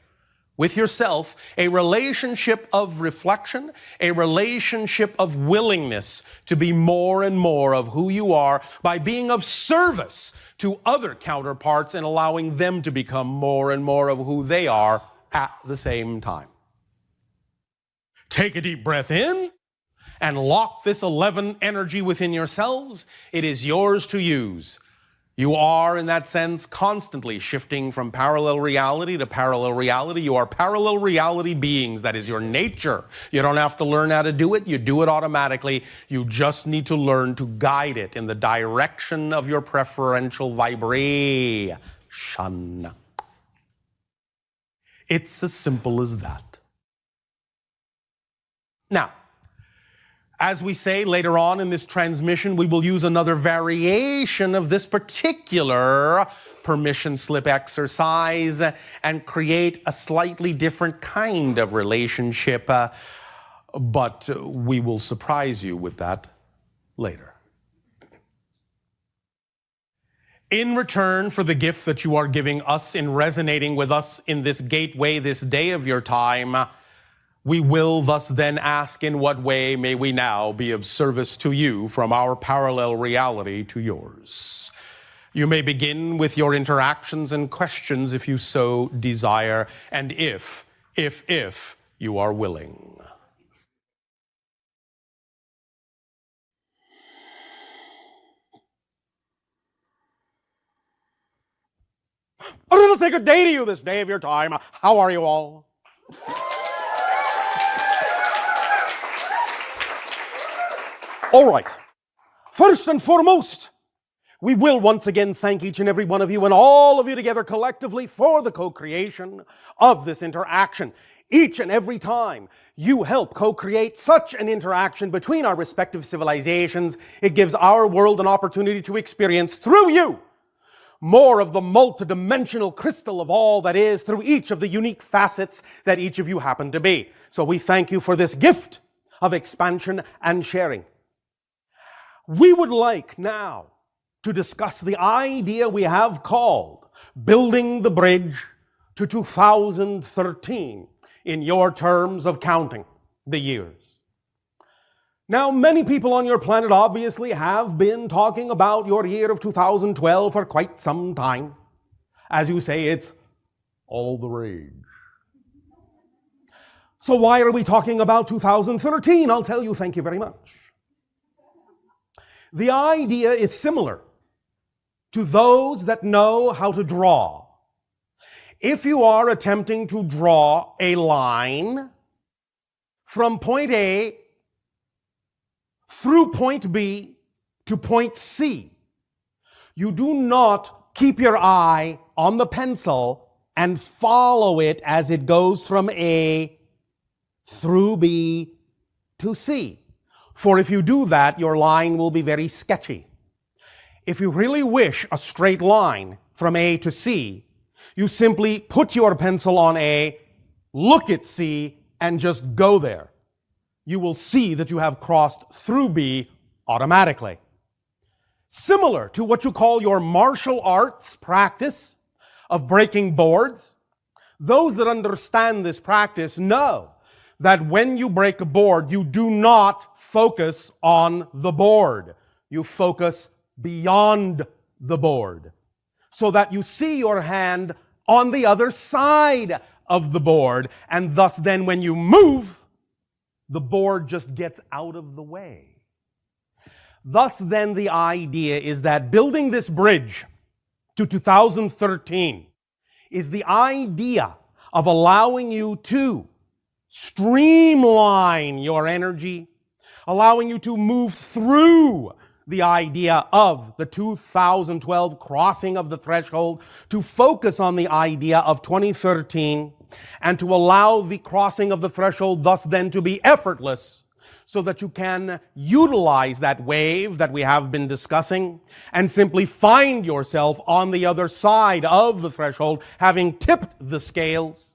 with yourself, a relationship of reflection, a relationship of willingness to be more and more of who you are by being of service to other counterparts and allowing them to become more and more of who they are at the same time. Take a deep breath in and lock this 11 energy within yourselves. It is yours to use. You are, in that sense, constantly shifting from parallel reality to parallel reality. You are parallel reality beings. That is your nature. You don't have to learn how to do it. You do it automatically. You just need to learn to guide it in the direction of your preferential vibration. It's as simple as that. Now, as we say later on in this transmission, we will use another variation of this particular permission slip exercise and create a slightly different kind of relationship, but we will surprise you with that later. In return for the gift that you are giving us in resonating with us in this gateway, this day of your time, We will thus then ask, in what way may we now be of service to you from our parallel reality to yours? You may begin with your interactions and questions if you so desire, and if you are willing. But it'll say good day to you this day of your time. How are you all? All right. First and foremost, we will once again thank each and every one of you and all of you together collectively for the co-creation of this interaction. Each and every time you help co-create such an interaction between our respective civilizations, it gives our world an opportunity to experience through you more of the multidimensional crystal of all that is through each of the unique facets that each of you happen to be. So we thank you for this gift of expansion and sharing. We would like now to discuss the idea we have called building the bridge to 2013 in your terms of counting the years. Now, many people on your planet obviously have been talking about your year of 2012 for quite some time. As you say, it's all the rage. So why are we talking about 2013? I'll tell you, thank you very much. The idea is similar to those that know how to draw. If you are attempting to draw a line from point A through point B to point C, you do not keep your eye on the pencil and follow it as it goes from A through B to C. For if you do that, your line will be very sketchy. If you really wish a straight line from A to C, you simply put your pencil on A, look at C, and just go there. You will see that you have crossed through B automatically. Similar to what you call your martial arts practice of breaking boards, those that understand this practice know that when you break a board, you do not focus on the board. You focus beyond the board, so that you see your hand on the other side of the board, and thus then when you move, the board just gets out of the way. Thus then the idea is that building this bridge to 2013 is the idea of allowing you to streamline your energy, allowing you to move through the idea of the 2012 crossing of the threshold, to focus on the idea of 2013, and to allow the crossing of the threshold thus then to be effortless, so that you can utilize that wave that we have been discussing and simply find yourself on the other side of the threshold, having tipped the scales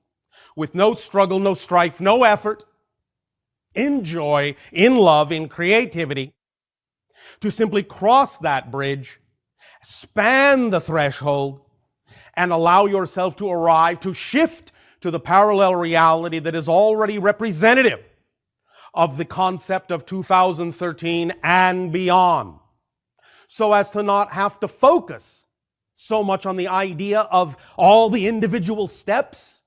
with no struggle, no strife, no effort, in joy, in love, in creativity, to simply cross that bridge, span the threshold, and allow yourself to arrive, to shift to the parallel reality that is already representative of the concept of 2013 and beyond, so as to not have to focus so much on the idea of all the individual steps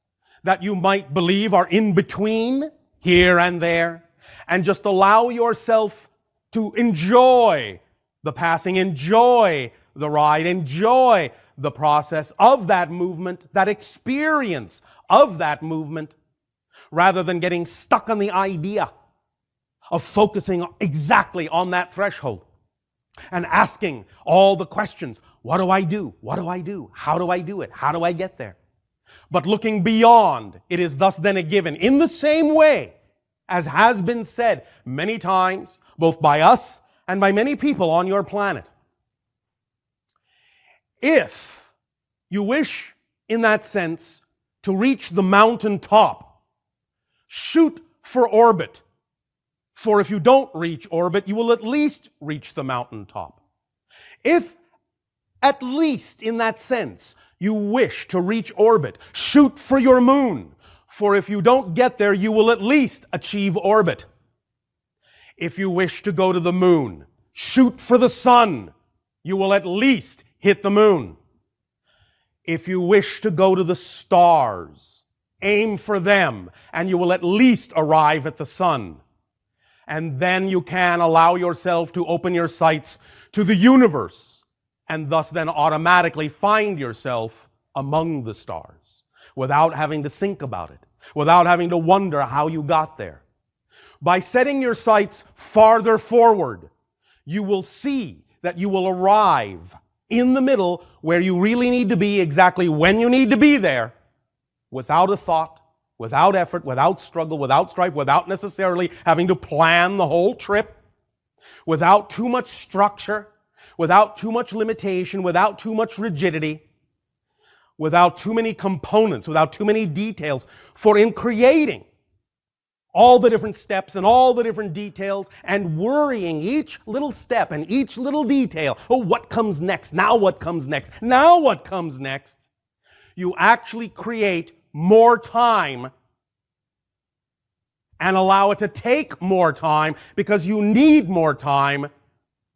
that you might believe are in between here and there, and just allow yourself to enjoy the passing, enjoy the ride, enjoy the process of that movement, that experience of that movement, rather than getting stuck on the idea of focusing exactly on that threshold and asking all the questions. What do I do? What do I do? How do I do it? How do I get there? But looking beyond, it is thus then a given, in the same way as has been said many times, both by us and by many people on your planet. If you wish, in that sense, to reach the mountain top, shoot for orbit. For if you don't reach orbit, you will at least reach the mountain top. If, at least in that sense, you wish to reach orbit, shoot for your moon. For if you don't get there, you will at least achieve orbit. If you wish to go to the moon, shoot for the sun. You will at least hit the moon. If you wish to go to the stars, aim for them, and you will at least arrive at the sun. And then you can allow yourself to open your sights to the universe, and thus then automatically find yourself among the stars, without having to think about it, without having to wonder how you got there. By setting your sights farther forward, you will see that you will arrive in the middle where you really need to be, exactly when you need to be there, without a thought, without effort, without struggle, without strife, without necessarily having to plan the whole trip, without too much structure, without too much limitation, without too much rigidity, without too many components, without too many details. For in creating all the different steps and all the different details and worrying each little step and each little detail, oh, what comes next? Now what comes next? Now what comes next? You actually create more time and allow it to take more time because you need more time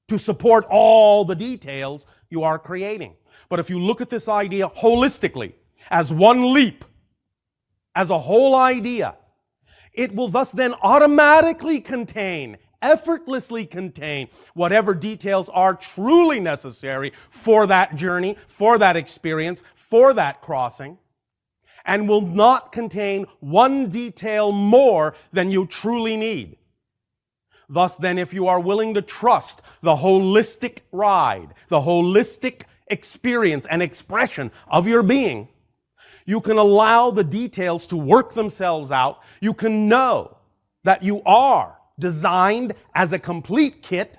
to support all the details you are creating. But if you look at this idea holistically, as one leap, as a whole idea, it will thus then automatically contain, effortlessly contain, whatever details are truly necessary for that journey, for that experience, for that crossing, and will not contain one detail more than you truly need. Thus then, if you are willing to trust the holistic ride, the holistic experience and expression of your being, you can allow the details to work themselves out. You can know that you are designed as a complete kit,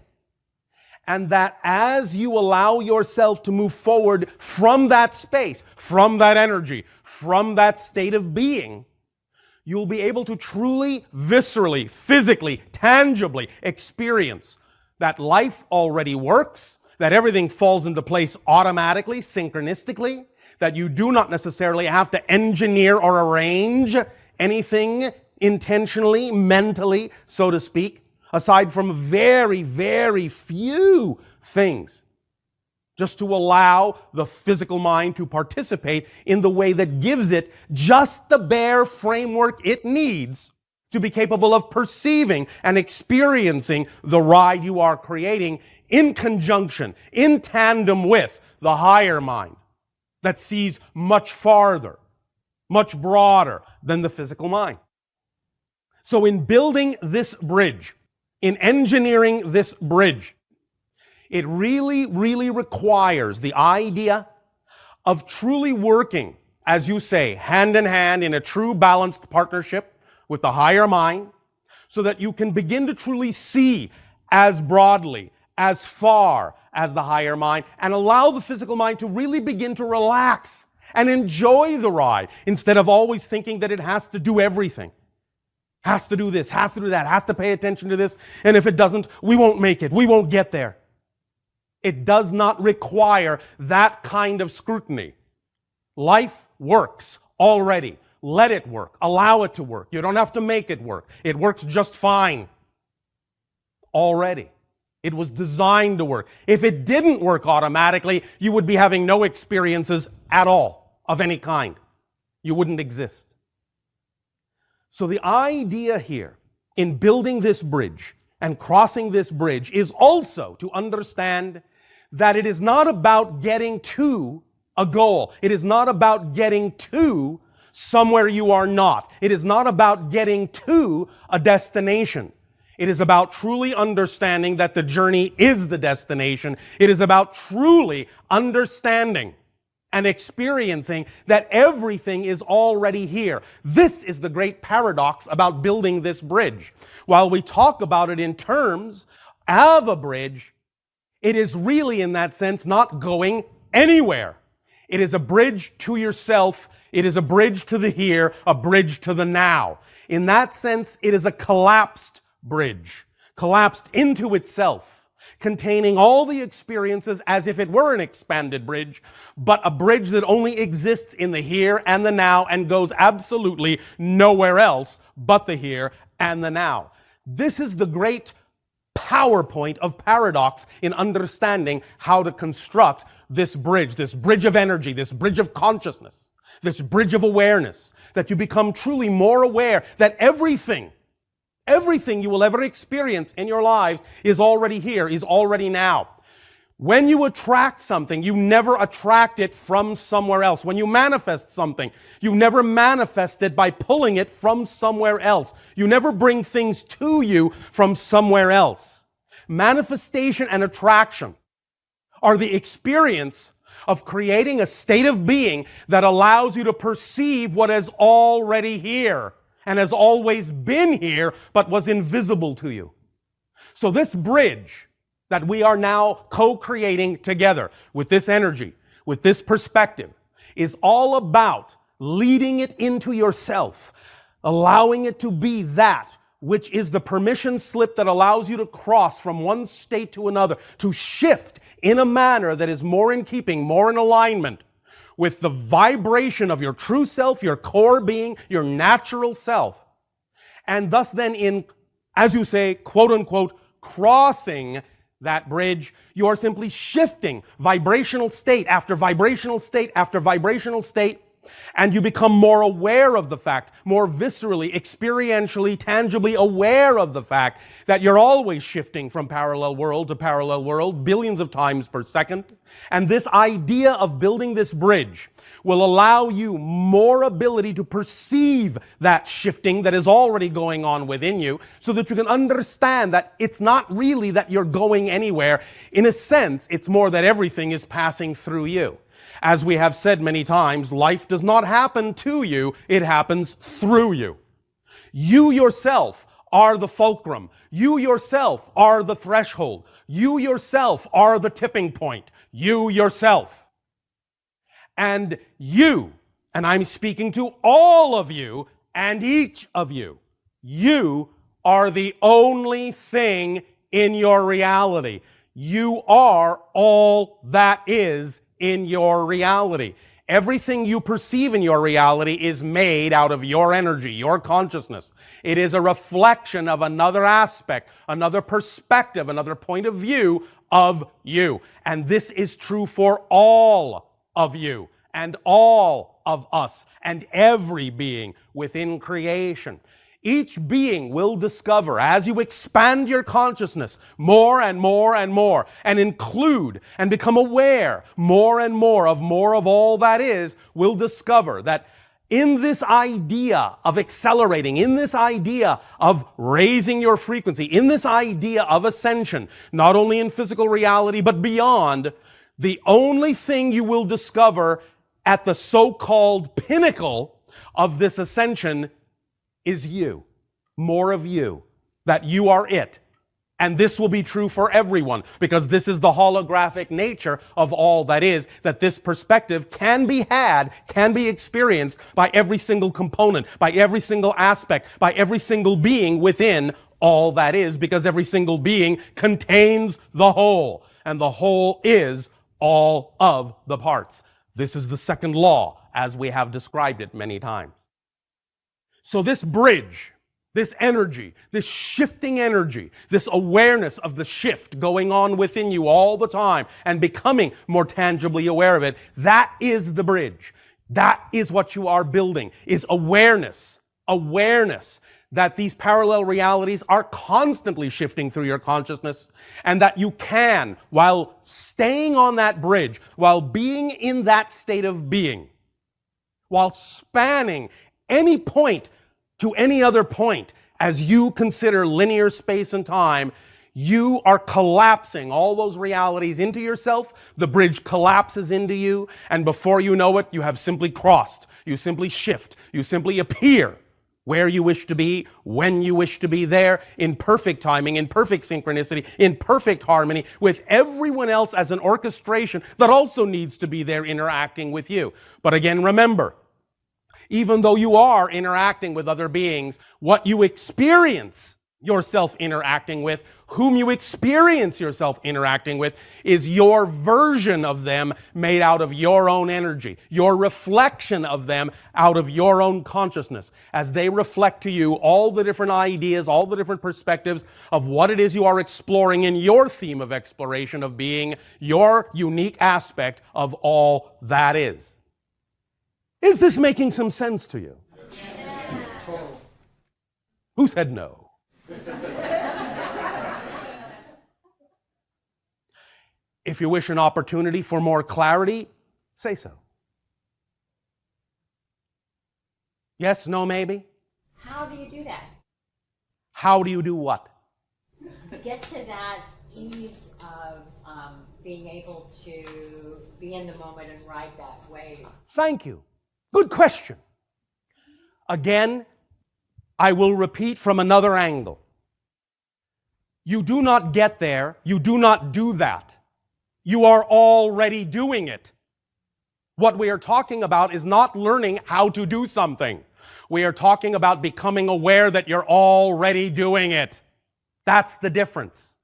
and that as you allow yourself to move forward from that space, from that energy, from that state of being, you'll be able to truly, viscerally, physically, tangibly experience that life already works, that everything falls into place automatically, synchronistically, that you do not necessarily have to engineer or arrange anything intentionally, mentally, so to speak, aside from very, very few things, just to allow the physical mind to participate in the way that gives it just the bare framework it needs to be capable of perceiving and experiencing the ride you are creating in conjunction, in tandem with the higher mind that sees much farther, much broader than the physical mind. So in building this bridge, in engineering this bridge, it really, really requires the idea of truly working, as you say, hand in hand in a true balanced partnership with the higher mind, so that you can begin to truly see as broadly, as far as the higher mind, and allow the physical mind to really begin to relax and enjoy the ride, instead of always thinking that it has to do everything. Has to do this, has to do that, has to pay attention to this, and if it doesn't, we won't make it, we won't get there. It does not require that kind of scrutiny. Life works already. Let it work. Allow it to work. You don't have to make it work. It works just fine already. It was designed to work. If it didn't work automatically, you would be having no experiences at all of any kind. You wouldn't exist. So the idea here in building this bridge and crossing this bridge is also to understand that it is not about getting to a goal. It is not about getting to somewhere you are not. It is not about getting to a destination. It is about truly understanding that the journey is the destination. It is about truly understanding and experiencing that everything is already here. This is the great paradox about building this bridge. While we talk about it in terms of a bridge, it is really, in that sense, not going anywhere. It is a bridge to yourself. It is a bridge to the here, a bridge to the now. In that sense, it is a collapsed bridge, collapsed into itself, containing all the experiences as if it were an expanded bridge, but a bridge that only exists in the here and the now and goes absolutely nowhere else but the here and the now. This is the great PowerPoint of paradox in understanding how to construct this bridge of energy, this bridge of consciousness, this bridge of awareness, that you become truly more aware that everything you will ever experience in your lives is already here, is already now. When you attract something, you never attract it from somewhere else. When you manifest something, you never manifest it by pulling it from somewhere else. You never bring things to you from somewhere else. Manifestation and attraction are the experience of creating a state of being that allows you to perceive what is already here and has always been here, but was invisible to you. So this bridge that we are now co-creating together with this energy, with this perspective, is all about leading it into yourself, allowing it to be that which is the permission slip that allows you to cross from one state to another, to shift in a manner that is more in keeping, more in alignment with the vibration of your true self, your core being, your natural self. And thus then in, as you say, quote unquote, crossing that bridge, you are simply shifting vibrational state after vibrational state after vibrational state, and you become more aware of the fact, more viscerally, experientially, tangibly aware of the fact that you're always shifting from parallel world to parallel world, billions of times per second. And this idea of building this bridge will allow you more ability to perceive that shifting that is already going on within you, so that you can understand that it's not really that you're going anywhere. In a sense, it's more that everything is passing through you. As we have said many times, life does not happen to you, it happens through you. You yourself are the fulcrum. You yourself are the threshold. You yourself are the tipping point. You yourself. And you, and I'm speaking to all of you and each of you, you are the only thing in your reality. You are all that is in your reality. Everything you perceive in your reality is made out of your energy, your consciousness. It is a reflection of another aspect, another perspective, another point of view of you. And this is true for all of you and all of us and every being within creation. Each being will discover, as you expand your consciousness more and more and more, and include and become aware more and more of all that is, will discover that in this idea of accelerating, in this idea of raising your frequency, in this idea of ascension, not only in physical reality but beyond, the only thing you will discover at the so-called pinnacle of this ascension is you, more of you, that you are it. And this will be true for everyone, because this is the holographic nature of all that is, that this perspective can be had, can be experienced by every single component, by every single aspect, by every single being within all that is, because every single being contains the whole, and the whole is all of the parts. This is the second law, as we have described it many times. So this bridge, this energy, this shifting energy, this awareness of the shift going on within you all the time and becoming more tangibly aware of it, that is the bridge. That is what you are building, is awareness. Awareness that these parallel realities are constantly shifting through your consciousness, and that you can, while staying on that bridge, while being in that state of being, while spanning any point to any other point, as you consider linear space and time, you are collapsing all those realities into yourself. The bridge collapses into you, and before you know it, you have simply crossed. You simply shift. You simply appear where you wish to be, when you wish to be there, in perfect timing, in perfect synchronicity, in perfect harmony, with everyone else as an orchestration that also needs to be there interacting with you. But again, remember, even though you are interacting with other beings, what you experience yourself interacting with Whom you experience yourself interacting with is your version of them made out of your own energy, your reflection of them out of your own consciousness, as they reflect to you all the different ideas, all the different perspectives of what it is you are exploring in your theme of exploration of being, your unique aspect of all that is. Is this making some sense to you? Who said no? If you wish an opportunity for more clarity, say so. Yes, no, maybe? How do you do that? How do you do what? Get to that ease of being able to be in the moment and ride that wave. Thank you. Good question. Again, I will repeat from another angle. You do not get there. You do not do that. You are already doing it. What we are talking about is not learning how to do something. We are talking about becoming aware that you're already doing it. That's the difference.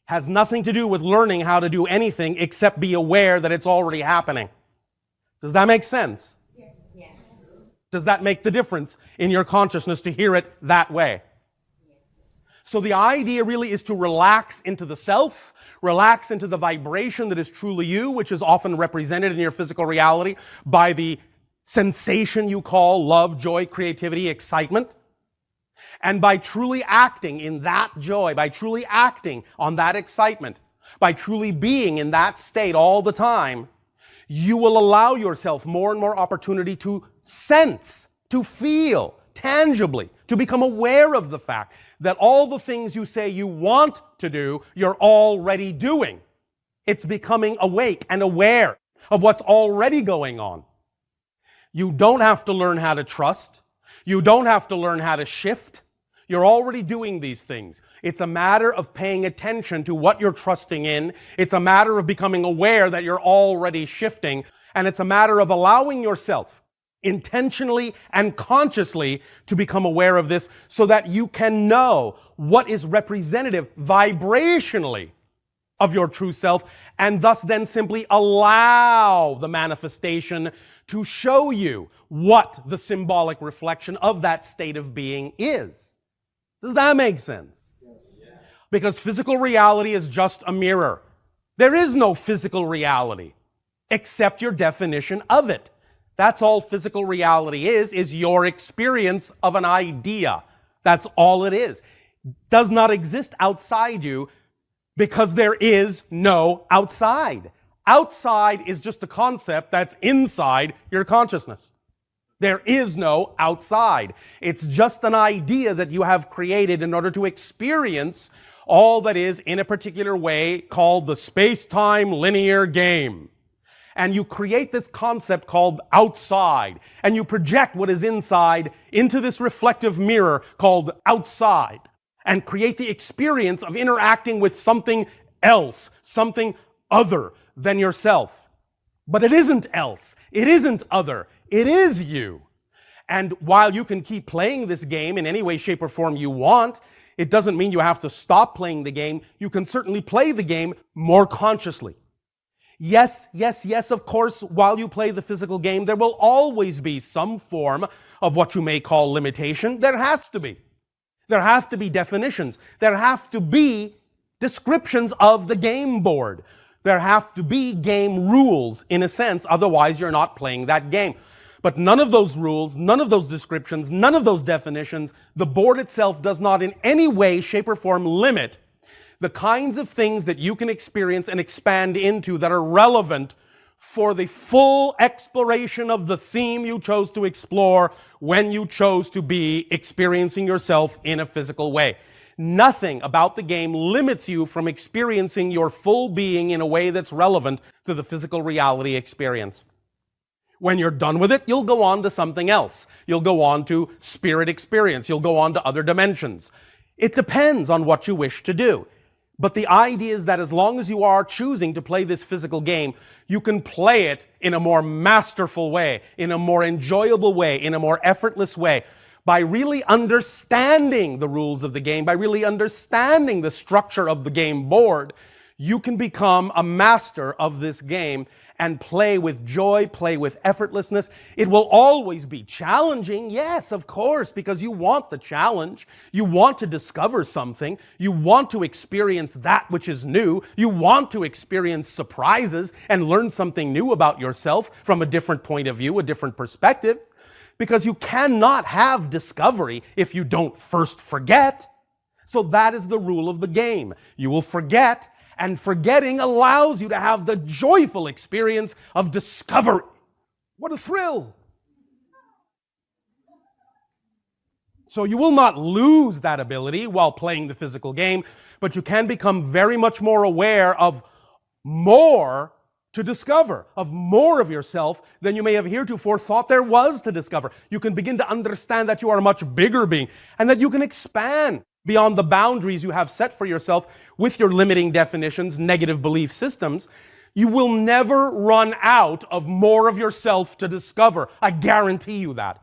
Has nothing to do with learning how to do anything except be aware that it's already happening. Does that make sense? Yes. Does that make the difference in your consciousness to hear it that way? Yes. So the idea really is to relax into the self, relax into the vibration that is truly you, which is often represented in your physical reality by the sensation you call love, joy, creativity, excitement. And by truly acting in that joy, by truly acting on that excitement, by truly being in that state all the time, you will allow yourself more and more opportunity to sense, to feel tangibly, to become aware of the fact that all the things you say you want to do, you're already doing. It's becoming awake and aware of what's already going on. You don't have to learn how to trust. You don't have to learn how to shift. You're already doing these things. It's a matter of paying attention to what you're trusting in. It's a matter of becoming aware that you're already shifting. And it's a matter of allowing yourself intentionally and consciously to become aware of this so that you can know what is representative vibrationally of your true self, and thus then simply allow the manifestation to show you what the symbolic reflection of that state of being is. Does that make sense? Yes. Because physical reality is just a mirror. There is no physical reality except your definition of it. That's all physical reality is your experience of an idea. That's all it is. Does not exist outside you because there is no outside. Outside is just a concept that's inside your consciousness. There is no outside. It's just an idea that you have created in order to experience all that is in a particular way called the space-time linear game. And you create this concept called outside, and you project what is inside into this reflective mirror called outside, and create the experience of interacting with something else, something other than yourself. But it isn't else. It isn't other. It is you. And while you can keep playing this game in any way, shape, or form you want, it doesn't mean you have to stop playing the game. You can certainly play the game more consciously. Yes, of course, while you play the physical game, there will always be some form of what you may call limitation. There has to be. There have to be definitions. There have to be descriptions of the game board. There have to be game rules, in a sense, otherwise you're not playing that game. But none of those rules, none of those descriptions, none of those definitions, the board itself does not in any way, shape, or form limit the kinds of things that you can experience and expand into that are relevant for the full exploration of the theme you chose to explore when you chose to be experiencing yourself in a physical way. Nothing about the game limits you from experiencing your full being in a way that's relevant to the physical reality experience. When you're done with it, you'll go on to something else. You'll go on to spirit experience. You'll go on to other dimensions. It depends on what you wish to do. But the idea is that as long as you are choosing to play this physical game, you can play it in a more masterful way, in a more enjoyable way, in a more effortless way, By really understanding the rules of the game, by really understanding the structure of the game board, you can become a master of this game and play with joy, play with effortlessness. It will always be challenging, yes, of course, because you want the challenge. You want to discover something. You want to experience that which is new. You want to experience surprises and learn something new about yourself from a different point of view, a different perspective. Because you cannot have discovery if you don't first forget. So that is the rule of the game. You will forget, and forgetting allows you to have the joyful experience of discovery. What a thrill! So you will not lose that ability while playing the physical game, but you can become very much more aware of more to discover, of more of yourself than you may have heretofore thought there was to discover. You can begin to understand that you are a much bigger being and that you can expand beyond the boundaries you have set for yourself with your limiting definitions, negative belief systems. You will never run out of more of yourself to discover. I guarantee you that.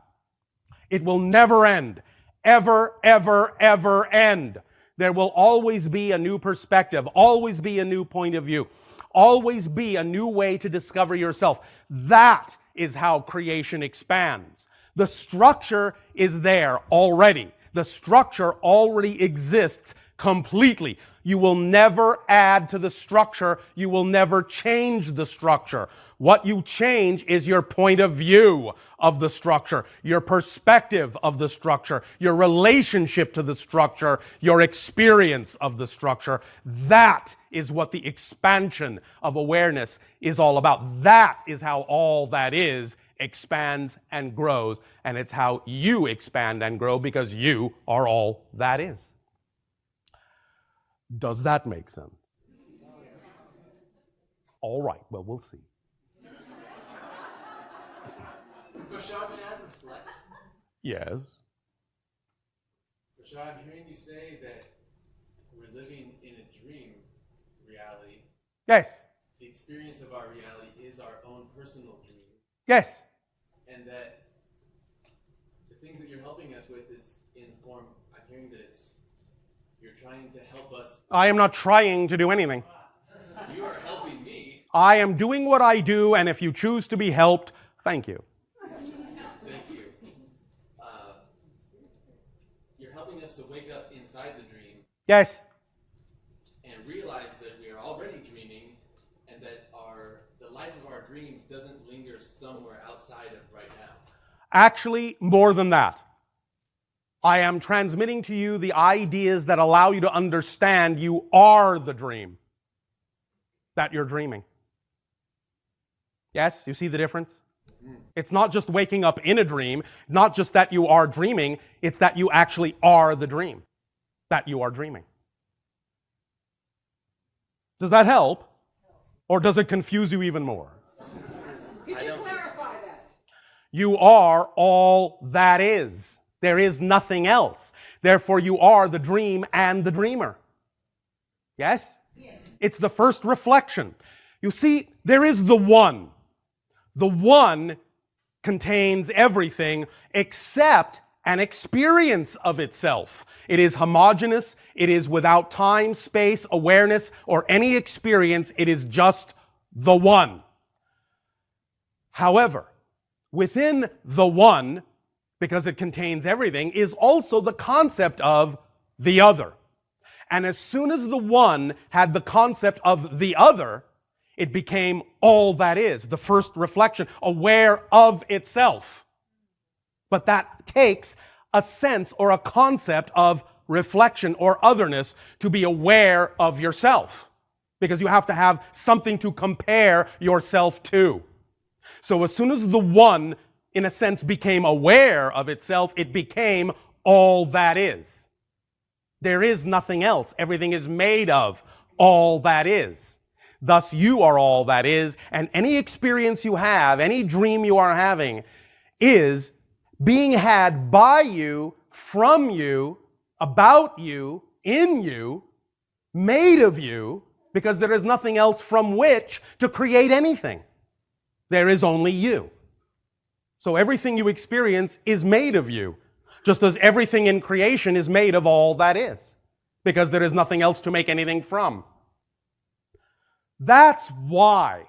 It will never end. Ever, ever, ever end. There will always be a new perspective, always be a new point of view. Always be a new way to discover yourself. That is how creation expands. The structure is there already. The structure already exists completely. You will never add to the structure. You will never change the structure. What you change is your point of view of the structure, your perspective of the structure, your relationship to the structure, your experience of the structure. That is what the expansion of awareness is all about. That is how all that is expands and grows, and it's how you expand and grow because you are all that is. Does that make sense? All right, well, we'll see. Bashar, may I reflect? Yes. Bashar, I'm hearing you say that we're living in a dream reality. Yes. The experience of our reality is our own personal dream. Yes. And that the things that you're helping us with is in form, I'm hearing that you're trying to help us. I am not trying to do anything. You are helping me. I am doing what I do, and if you choose to be helped, thank you. Thank you. You're helping us to wake up inside the dream. Yes. And realize that we are already dreaming, and that the life of our dreams doesn't linger somewhere outside of right now. Actually, more than that. I am transmitting to you the ideas that allow you to understand you are the dream that you're dreaming. Yes, you see the difference? It's not just waking up in a dream, not just that you are dreaming, it's that you actually are the dream that you are dreaming. Does that help? Or does it confuse you even more? Could you clarify that? You are all that is. There is nothing else. Therefore, you are the dream and the dreamer. Yes? Yes. It's the first reflection. You see, there is the one. The one contains everything except an experience of itself. It is homogeneous. It is without time, space, awareness, or any experience. It is just the one. However, within the one, because it contains everything, is also the concept of the other. And as soon as the one had the concept of the other, it became all that is, the first reflection, aware of itself. But that takes a sense or a concept of reflection or otherness to be aware of yourself, because you have to have something to compare yourself to. So as soon as the one, in a sense, became aware of itself, it became all that is. There is nothing else. Everything is made of all that is. Thus, you are all that is, and any experience you have, any dream you are having, is being had by you, from you, about you, in you, made of you, because there is nothing else from which to create anything. There is only you. So everything you experience is made of you. Just as everything in creation is made of all that is, because there is nothing else to make anything from. That's why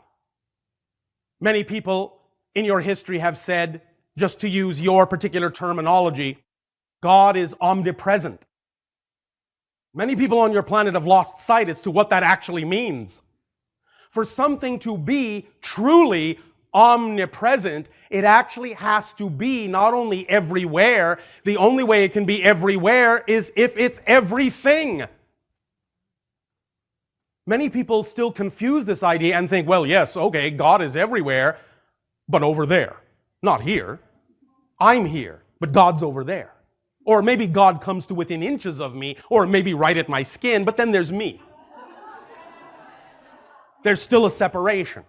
many people in your history have said, just to use your particular terminology, God is omnipresent. Many people on your planet have lost sight as to what that actually means. For something to be truly omnipresent, it actually has to be not only everywhere, the only way it can be everywhere is if it's everything. Many people still confuse this idea and think, well, yes, okay, God is everywhere, but over there, not here. I'm here, but God's over there. Or maybe God comes to within inches of me, or maybe right at my skin, but then there's me. There's still a separation.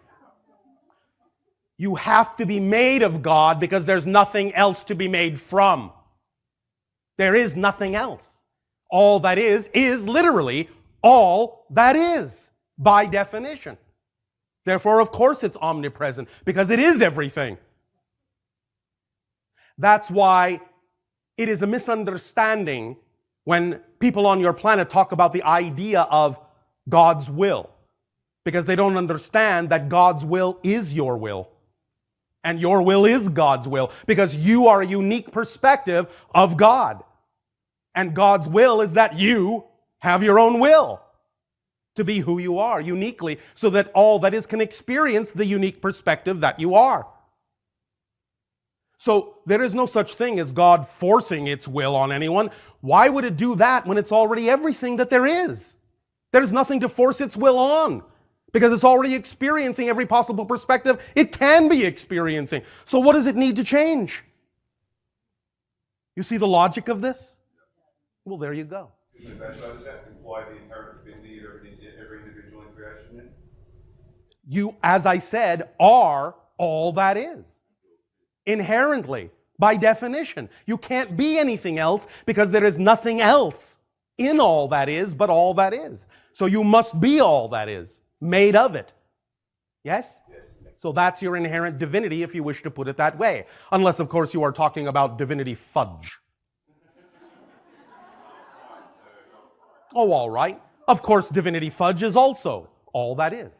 You have to be made of God because there's nothing else to be made from. There is nothing else. All that is literally all that is, by definition. Therefore, of course, it's omnipresent, because it is everything. That's why it is a misunderstanding when people on your planet talk about the idea of God's will, because they don't understand that God's will is your will. And your will is God's will, because you are a unique perspective of God. And God's will is that you have your own will to be who you are uniquely, so that all that is can experience the unique perspective that you are. So there is no such thing as God forcing its will on anyone. Why would it do that when it's already everything that there is? There's nothing to force its will on, because it's already experiencing every possible perspective it can be experiencing. So what does it need to change? You see the logic of this? Well, there you go. Does that imply the inherent divinity of every individual in creation? You, as I said, are all that is. Inherently, by definition. You can't be anything else because there is nothing else in all that is but all that is. So you must be all that is, made of it. Yes? Yes. So that's your inherent divinity, if you wish to put it that way. Unless, of course, you are talking about divinity fudge. Oh, all right. Of course, divinity fudge is also all that is.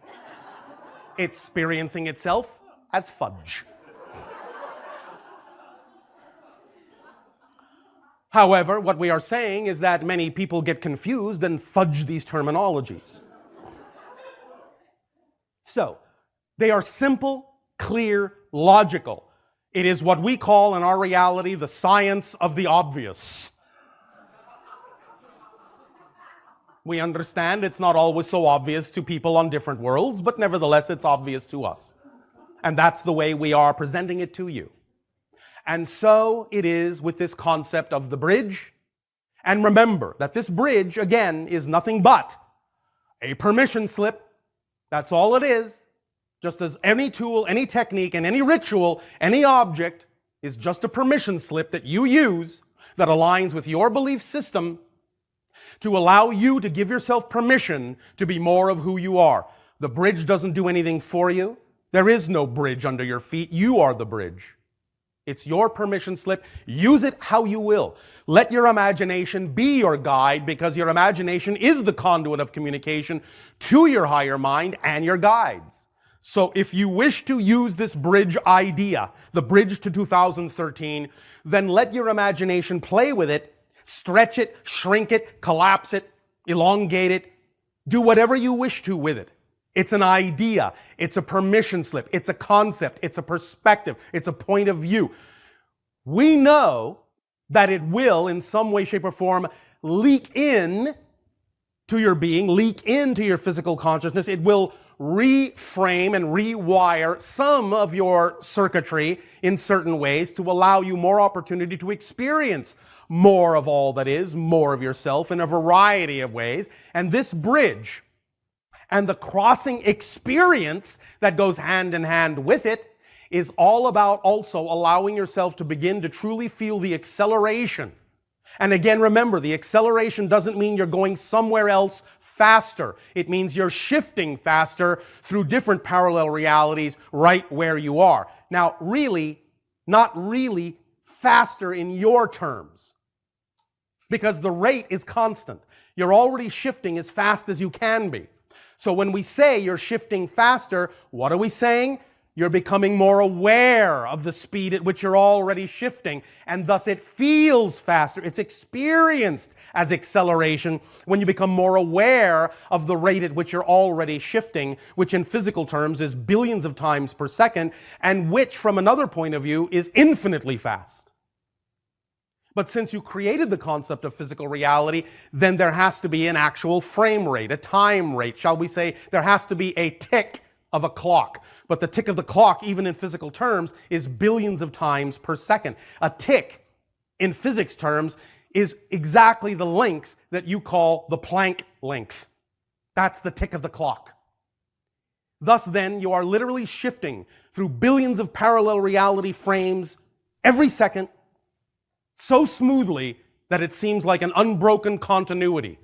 Experiencing itself as fudge. However, what we are saying is that many people get confused and fudge these terminologies. So, they are simple, clear, logical. It is what we call in our reality the science of the obvious. We understand it's not always so obvious to people on different worlds, but nevertheless it's obvious to us. And that's the way we are presenting it to you. And so it is with this concept of the bridge. And remember that this bridge, again, is nothing but a permission slip. That's all it is. Just as any tool, any technique, and any ritual, any object is just a permission slip that you use that aligns with your belief system to allow you to give yourself permission to be more of who you are. The bridge doesn't do anything for you. There is no bridge under your feet. You are the bridge. It's your permission slip. Use it how you will. Let your imagination be your guide, because your imagination is the conduit of communication to your higher mind and your guides. So if you wish to use this bridge idea, the bridge to 2013, then let your imagination play with it, stretch it, shrink it, collapse it, elongate it, do whatever you wish to with it. It's an idea, it's a permission slip, it's a concept, it's a perspective, it's a point of view. We know that it will, in some way, shape, or form, leak in to your being, leak into your physical consciousness. It will reframe and rewire some of your circuitry in certain ways to allow you more opportunity to experience more of all that is, more of yourself in a variety of ways. And this bridge and the crossing experience that goes hand in hand with it is all about also allowing yourself to begin to truly feel the acceleration. And again, remember, the acceleration doesn't mean you're going somewhere else faster. It means you're shifting faster through different parallel realities right where you are. Now, really, not really faster in your terms because the rate is constant. You're already shifting as fast as you can be. So when we say you're shifting faster, what are we saying? You're becoming more aware of the speed at which you're already shifting, and thus it feels faster. It's experienced as acceleration when you become more aware of the rate at which you're already shifting, which in physical terms is billions of times per second, and which from another point of view is infinitely fast. But since you created the concept of physical reality, then there has to be an actual frame rate, a time rate, shall we say. There has to be a tick of a clock. But the tick of the clock, even in physical terms, is billions of times per second. A tick, in physics terms, is exactly the length that you call the Planck length. That's the tick of the clock. Thus then, you are literally shifting through billions of parallel reality frames every second, so smoothly that it seems like an unbroken continuity.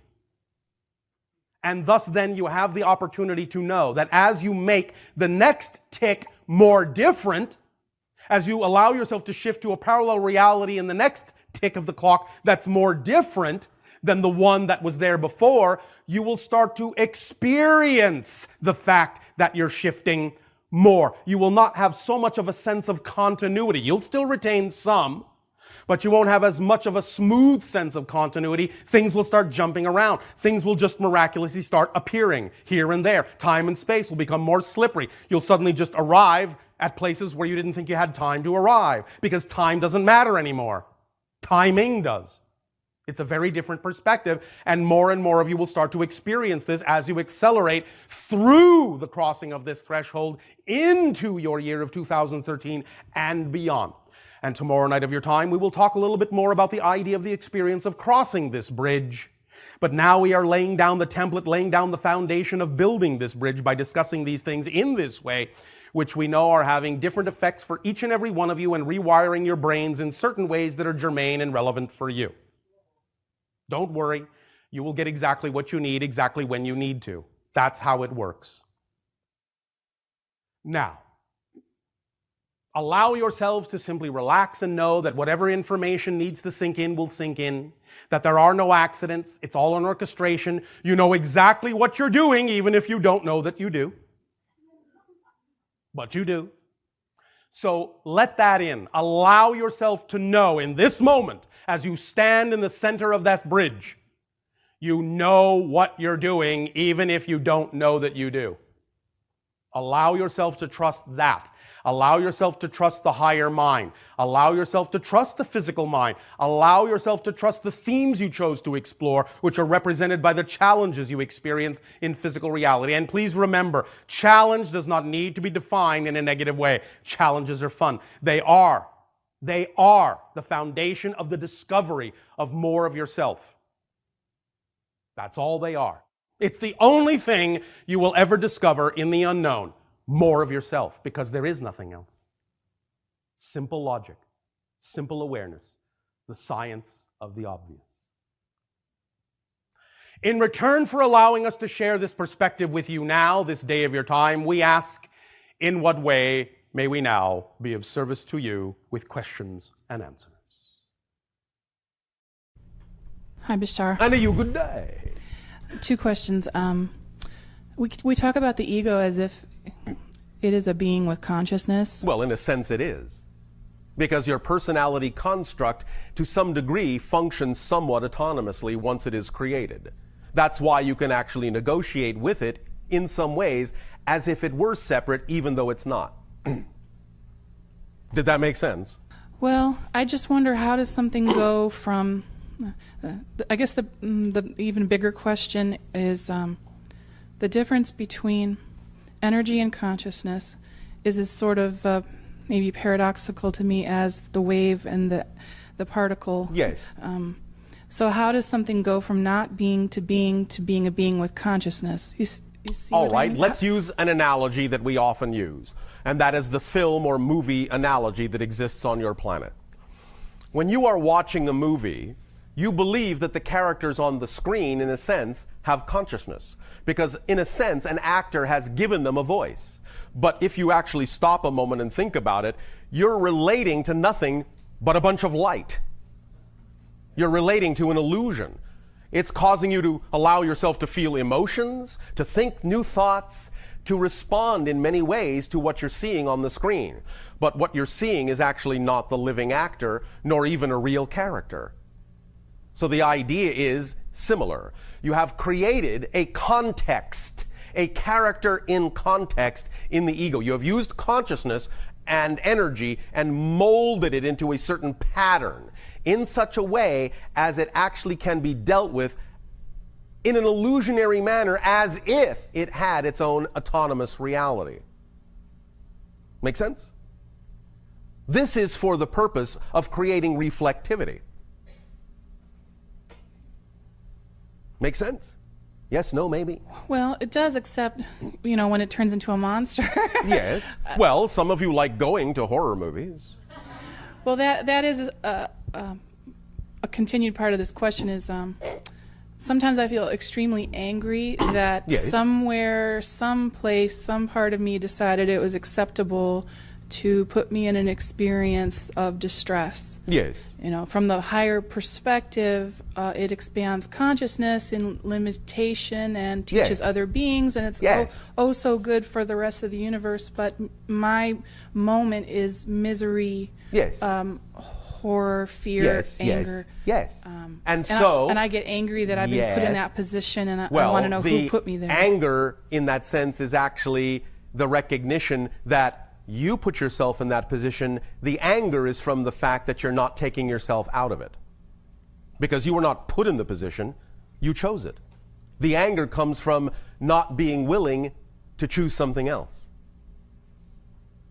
And thus then you have the opportunity to know that as you make the next tick more different, as you allow yourself to shift to a parallel reality in the next tick of the clock that's more different than the one that was there before, you will start to experience the fact that you're shifting more. You will not have so much of a sense of continuity. You'll still retain some, but you won't have as much of a smooth sense of continuity. Things will start jumping around. Things will just miraculously start appearing here and there. Time and space will become more slippery. You'll suddenly just arrive at places where you didn't think you had time to arrive, because time doesn't matter anymore. Timing does. It's a very different perspective, and more of you will start to experience this as you accelerate through the crossing of this threshold into your year of 2013 and beyond. And tomorrow night of your time, we will talk a little bit more about the idea of the experience of crossing this bridge. But now we are laying down the template, laying down the foundation of building this bridge by discussing these things in this way, which we know are having different effects for each and every one of you and rewiring your brains in certain ways that are germane and relevant for you. Don't worry, you will get exactly what you need, exactly when you need to. That's how it works. Now, allow yourselves to simply relax and know that whatever information needs to sink in will sink in, that there are no accidents, it's all an orchestration. You know exactly what you're doing, even if you don't know that you do. But you do. So let that in. Allow yourself to know in this moment, as you stand in the center of that bridge, you know what you're doing, even if you don't know that you do. Allow yourself to trust that. Allow yourself to trust the higher mind. Allow yourself to trust the physical mind. Allow yourself to trust the themes you chose to explore, which are represented by the challenges you experience in physical reality. And please remember, challenge does not need to be defined in a negative way. Challenges are fun. They are the foundation of the discovery of more of yourself. That's all they are. It's the only thing you will ever discover in the unknown. More of yourself, because there is nothing else. Simple logic, simple awareness, the science of the obvious. In return for allowing us to share this perspective with you now, this day of your time, we ask, in what way may we now be of service to you with questions and answers? Hi, Bashar. And you good day. 2 questions. We talk about the ego as if it is a being with consciousness. Well, in a sense it is. Because your personality construct, to some degree, functions somewhat autonomously once it is created. That's why you can actually negotiate with it in some ways as if it were separate, even though it's not. Did that make sense? Well, I just wonder, how does something go from... I guess the even bigger question is the difference between energy and consciousness is as sort of maybe paradoxical to me as the wave and the particle. Yes. So how does something go from not being to being a being with consciousness? You see All what right, I mean? let's use an analogy that we often use, and that is the film or movie analogy that exists on your planet. When you are watching a movie, you believe that the characters on the screen, in a sense, have consciousness. Because, in a sense, an actor has given them a voice. But if you actually stop a moment and think about it, you're relating to nothing but a bunch of light. You're relating to an illusion. It's causing you to allow yourself to feel emotions, to think new thoughts, to respond in many ways to what you're seeing on the screen. But what you're seeing is actually not the living actor, nor even a real character. So the idea is similar. You have created a context, a character in context in the ego. You have used consciousness and energy and molded it into a certain pattern in such a way as it actually can be dealt with in an illusionary manner as if it had its own autonomous reality. Make sense? This is for the purpose of creating reflectivity. Make sense? Yes, no, maybe? Well, it does, except, when it turns into a monster. Yes. Well, some of you like going to horror movies. Well, that is a continued part of this question is sometimes I feel extremely angry that Yes. somewhere, someplace, some part of me decided it was acceptable to put me in an experience of distress. Yes. From the higher perspective, it expands consciousness in limitation and teaches Yes. other beings, and it's Yes. so good for the rest of the universe. But my moment is misery, Yes. horror, fear, Yes. anger. Yes. And and I get angry that I've been put in Yes. that position, and I well, want to know the who put me there. anger in that sense is actually the recognition that you put yourself in that position. The anger is from the fact that you're not taking yourself out of it. Because you were not put in the position, you chose it. The anger comes from not being willing to choose something else.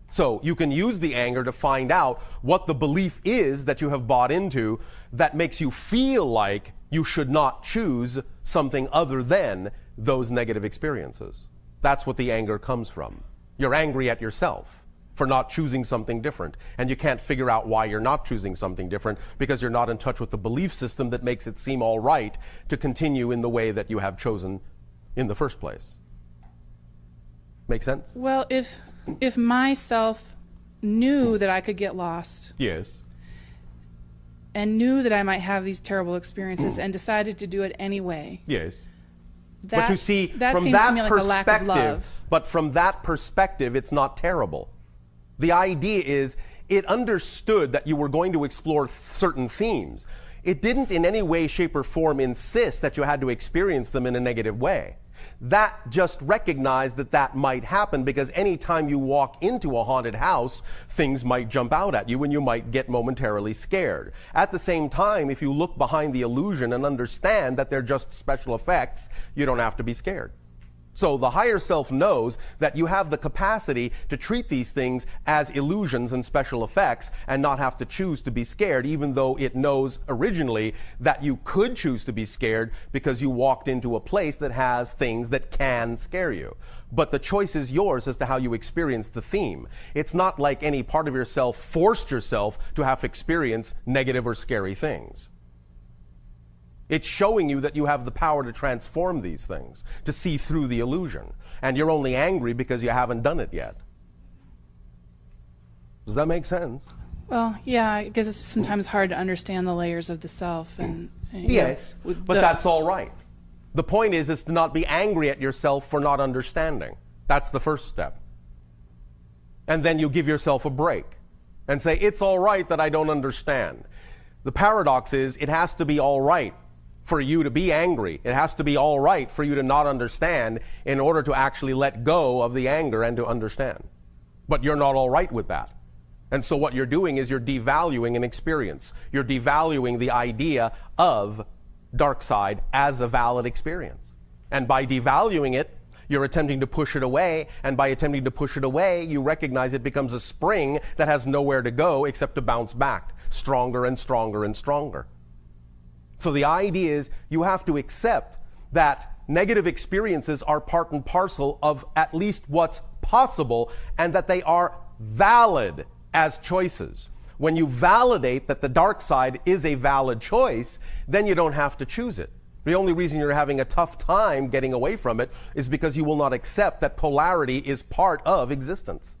So you can use the anger to find out what the belief is that you have bought into that makes you feel like you should not choose something other than those negative experiences. That's what the anger comes from. You're angry at yourself for not choosing something different. And you can't figure out why you're not choosing something different because you're not in touch with the belief system that makes it seem all right to continue in the way that you have chosen in the first place. Make sense? Well, if myself knew that I could get lost Yes. and knew that I might have these terrible experiences and decided to do it anyway, Yes. that, But you see, that from seems that to me like a lack of love. perspective, but from that perspective, it's not terrible. The idea is it understood that you were going to explore certain themes. It didn't in any way, shape, or form insist that you had to experience them in a negative way. That just recognized that that might happen because anytime you walk into a haunted house, things might jump out at you and you might get momentarily scared. At the same time, if you look behind the illusion and understand that they're just special effects, you don't have to be scared. So the higher self knows that you have the capacity to treat these things as illusions and special effects and not have to choose to be scared, even though it knows originally that you could choose to be scared because you walked into a place that has things that can scare you. But the choice is yours as to how you experience the theme. It's not like any part of yourself forced yourself to have to experience negative or scary things. It's showing you that you have the power to transform these things, to see through the illusion. And you're only angry because you haven't done it yet. Does that make sense? Well, yeah, I guess it's sometimes hard to understand the layers of the self. And Yes, but that's all right. The point is to not be angry at yourself for not understanding. That's the first step. And then you give yourself a break and say, it's all right that I don't understand. The paradox is it has to be all right for you to be angry. It has to be all right for you to not understand in order to actually let go of the anger and to understand. But you're not all right with that. And so what you're doing is you're devaluing an experience. You're devaluing the idea of dark side as a valid experience. And by devaluing it, you're attempting to push it away. And by attempting to push it away, you recognize it becomes a spring that has nowhere to go except to bounce back, stronger and stronger and stronger. So the idea is you have to accept that negative experiences are part and parcel of at least what's possible and that they are valid as choices. When you validate that the dark side is a valid choice, then you don't have to choose it. The only reason you're having a tough time getting away from it is because you will not accept that polarity is part of existence.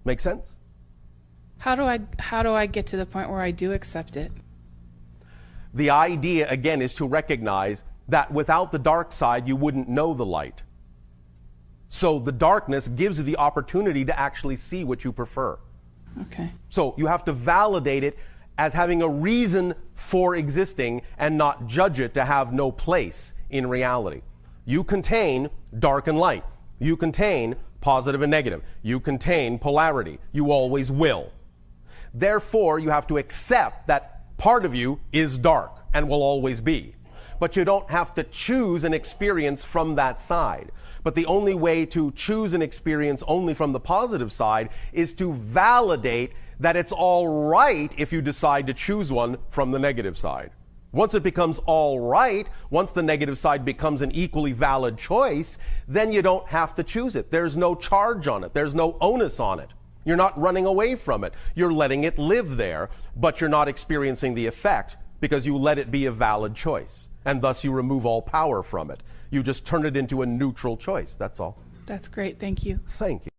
Make sense? How do I get to the point where I do accept it? The idea, again, is to recognize that without the dark side, you wouldn't know the light. So the darkness gives you the opportunity to actually see what you prefer. Okay. So you have to validate it as having a reason for existing and not judge it to have no place in reality. You contain dark and light. You contain positive and negative. You contain polarity. You always will. Therefore, you have to accept that part of you is dark and will always be. But you don't have to choose an experience from that side. But the only way to choose an experience only from the positive side is to validate that it's all right if you decide to choose one from the negative side. Once it becomes all right, once the negative side becomes an equally valid choice, then you don't have to choose it. There's no charge on it. There's no onus on it. You're not running away from it. You're letting it live there, but you're not experiencing the effect because you let it be a valid choice. And thus you remove all power from it. You just turn it into a neutral choice. That's all. That's great. Thank you. Thank you.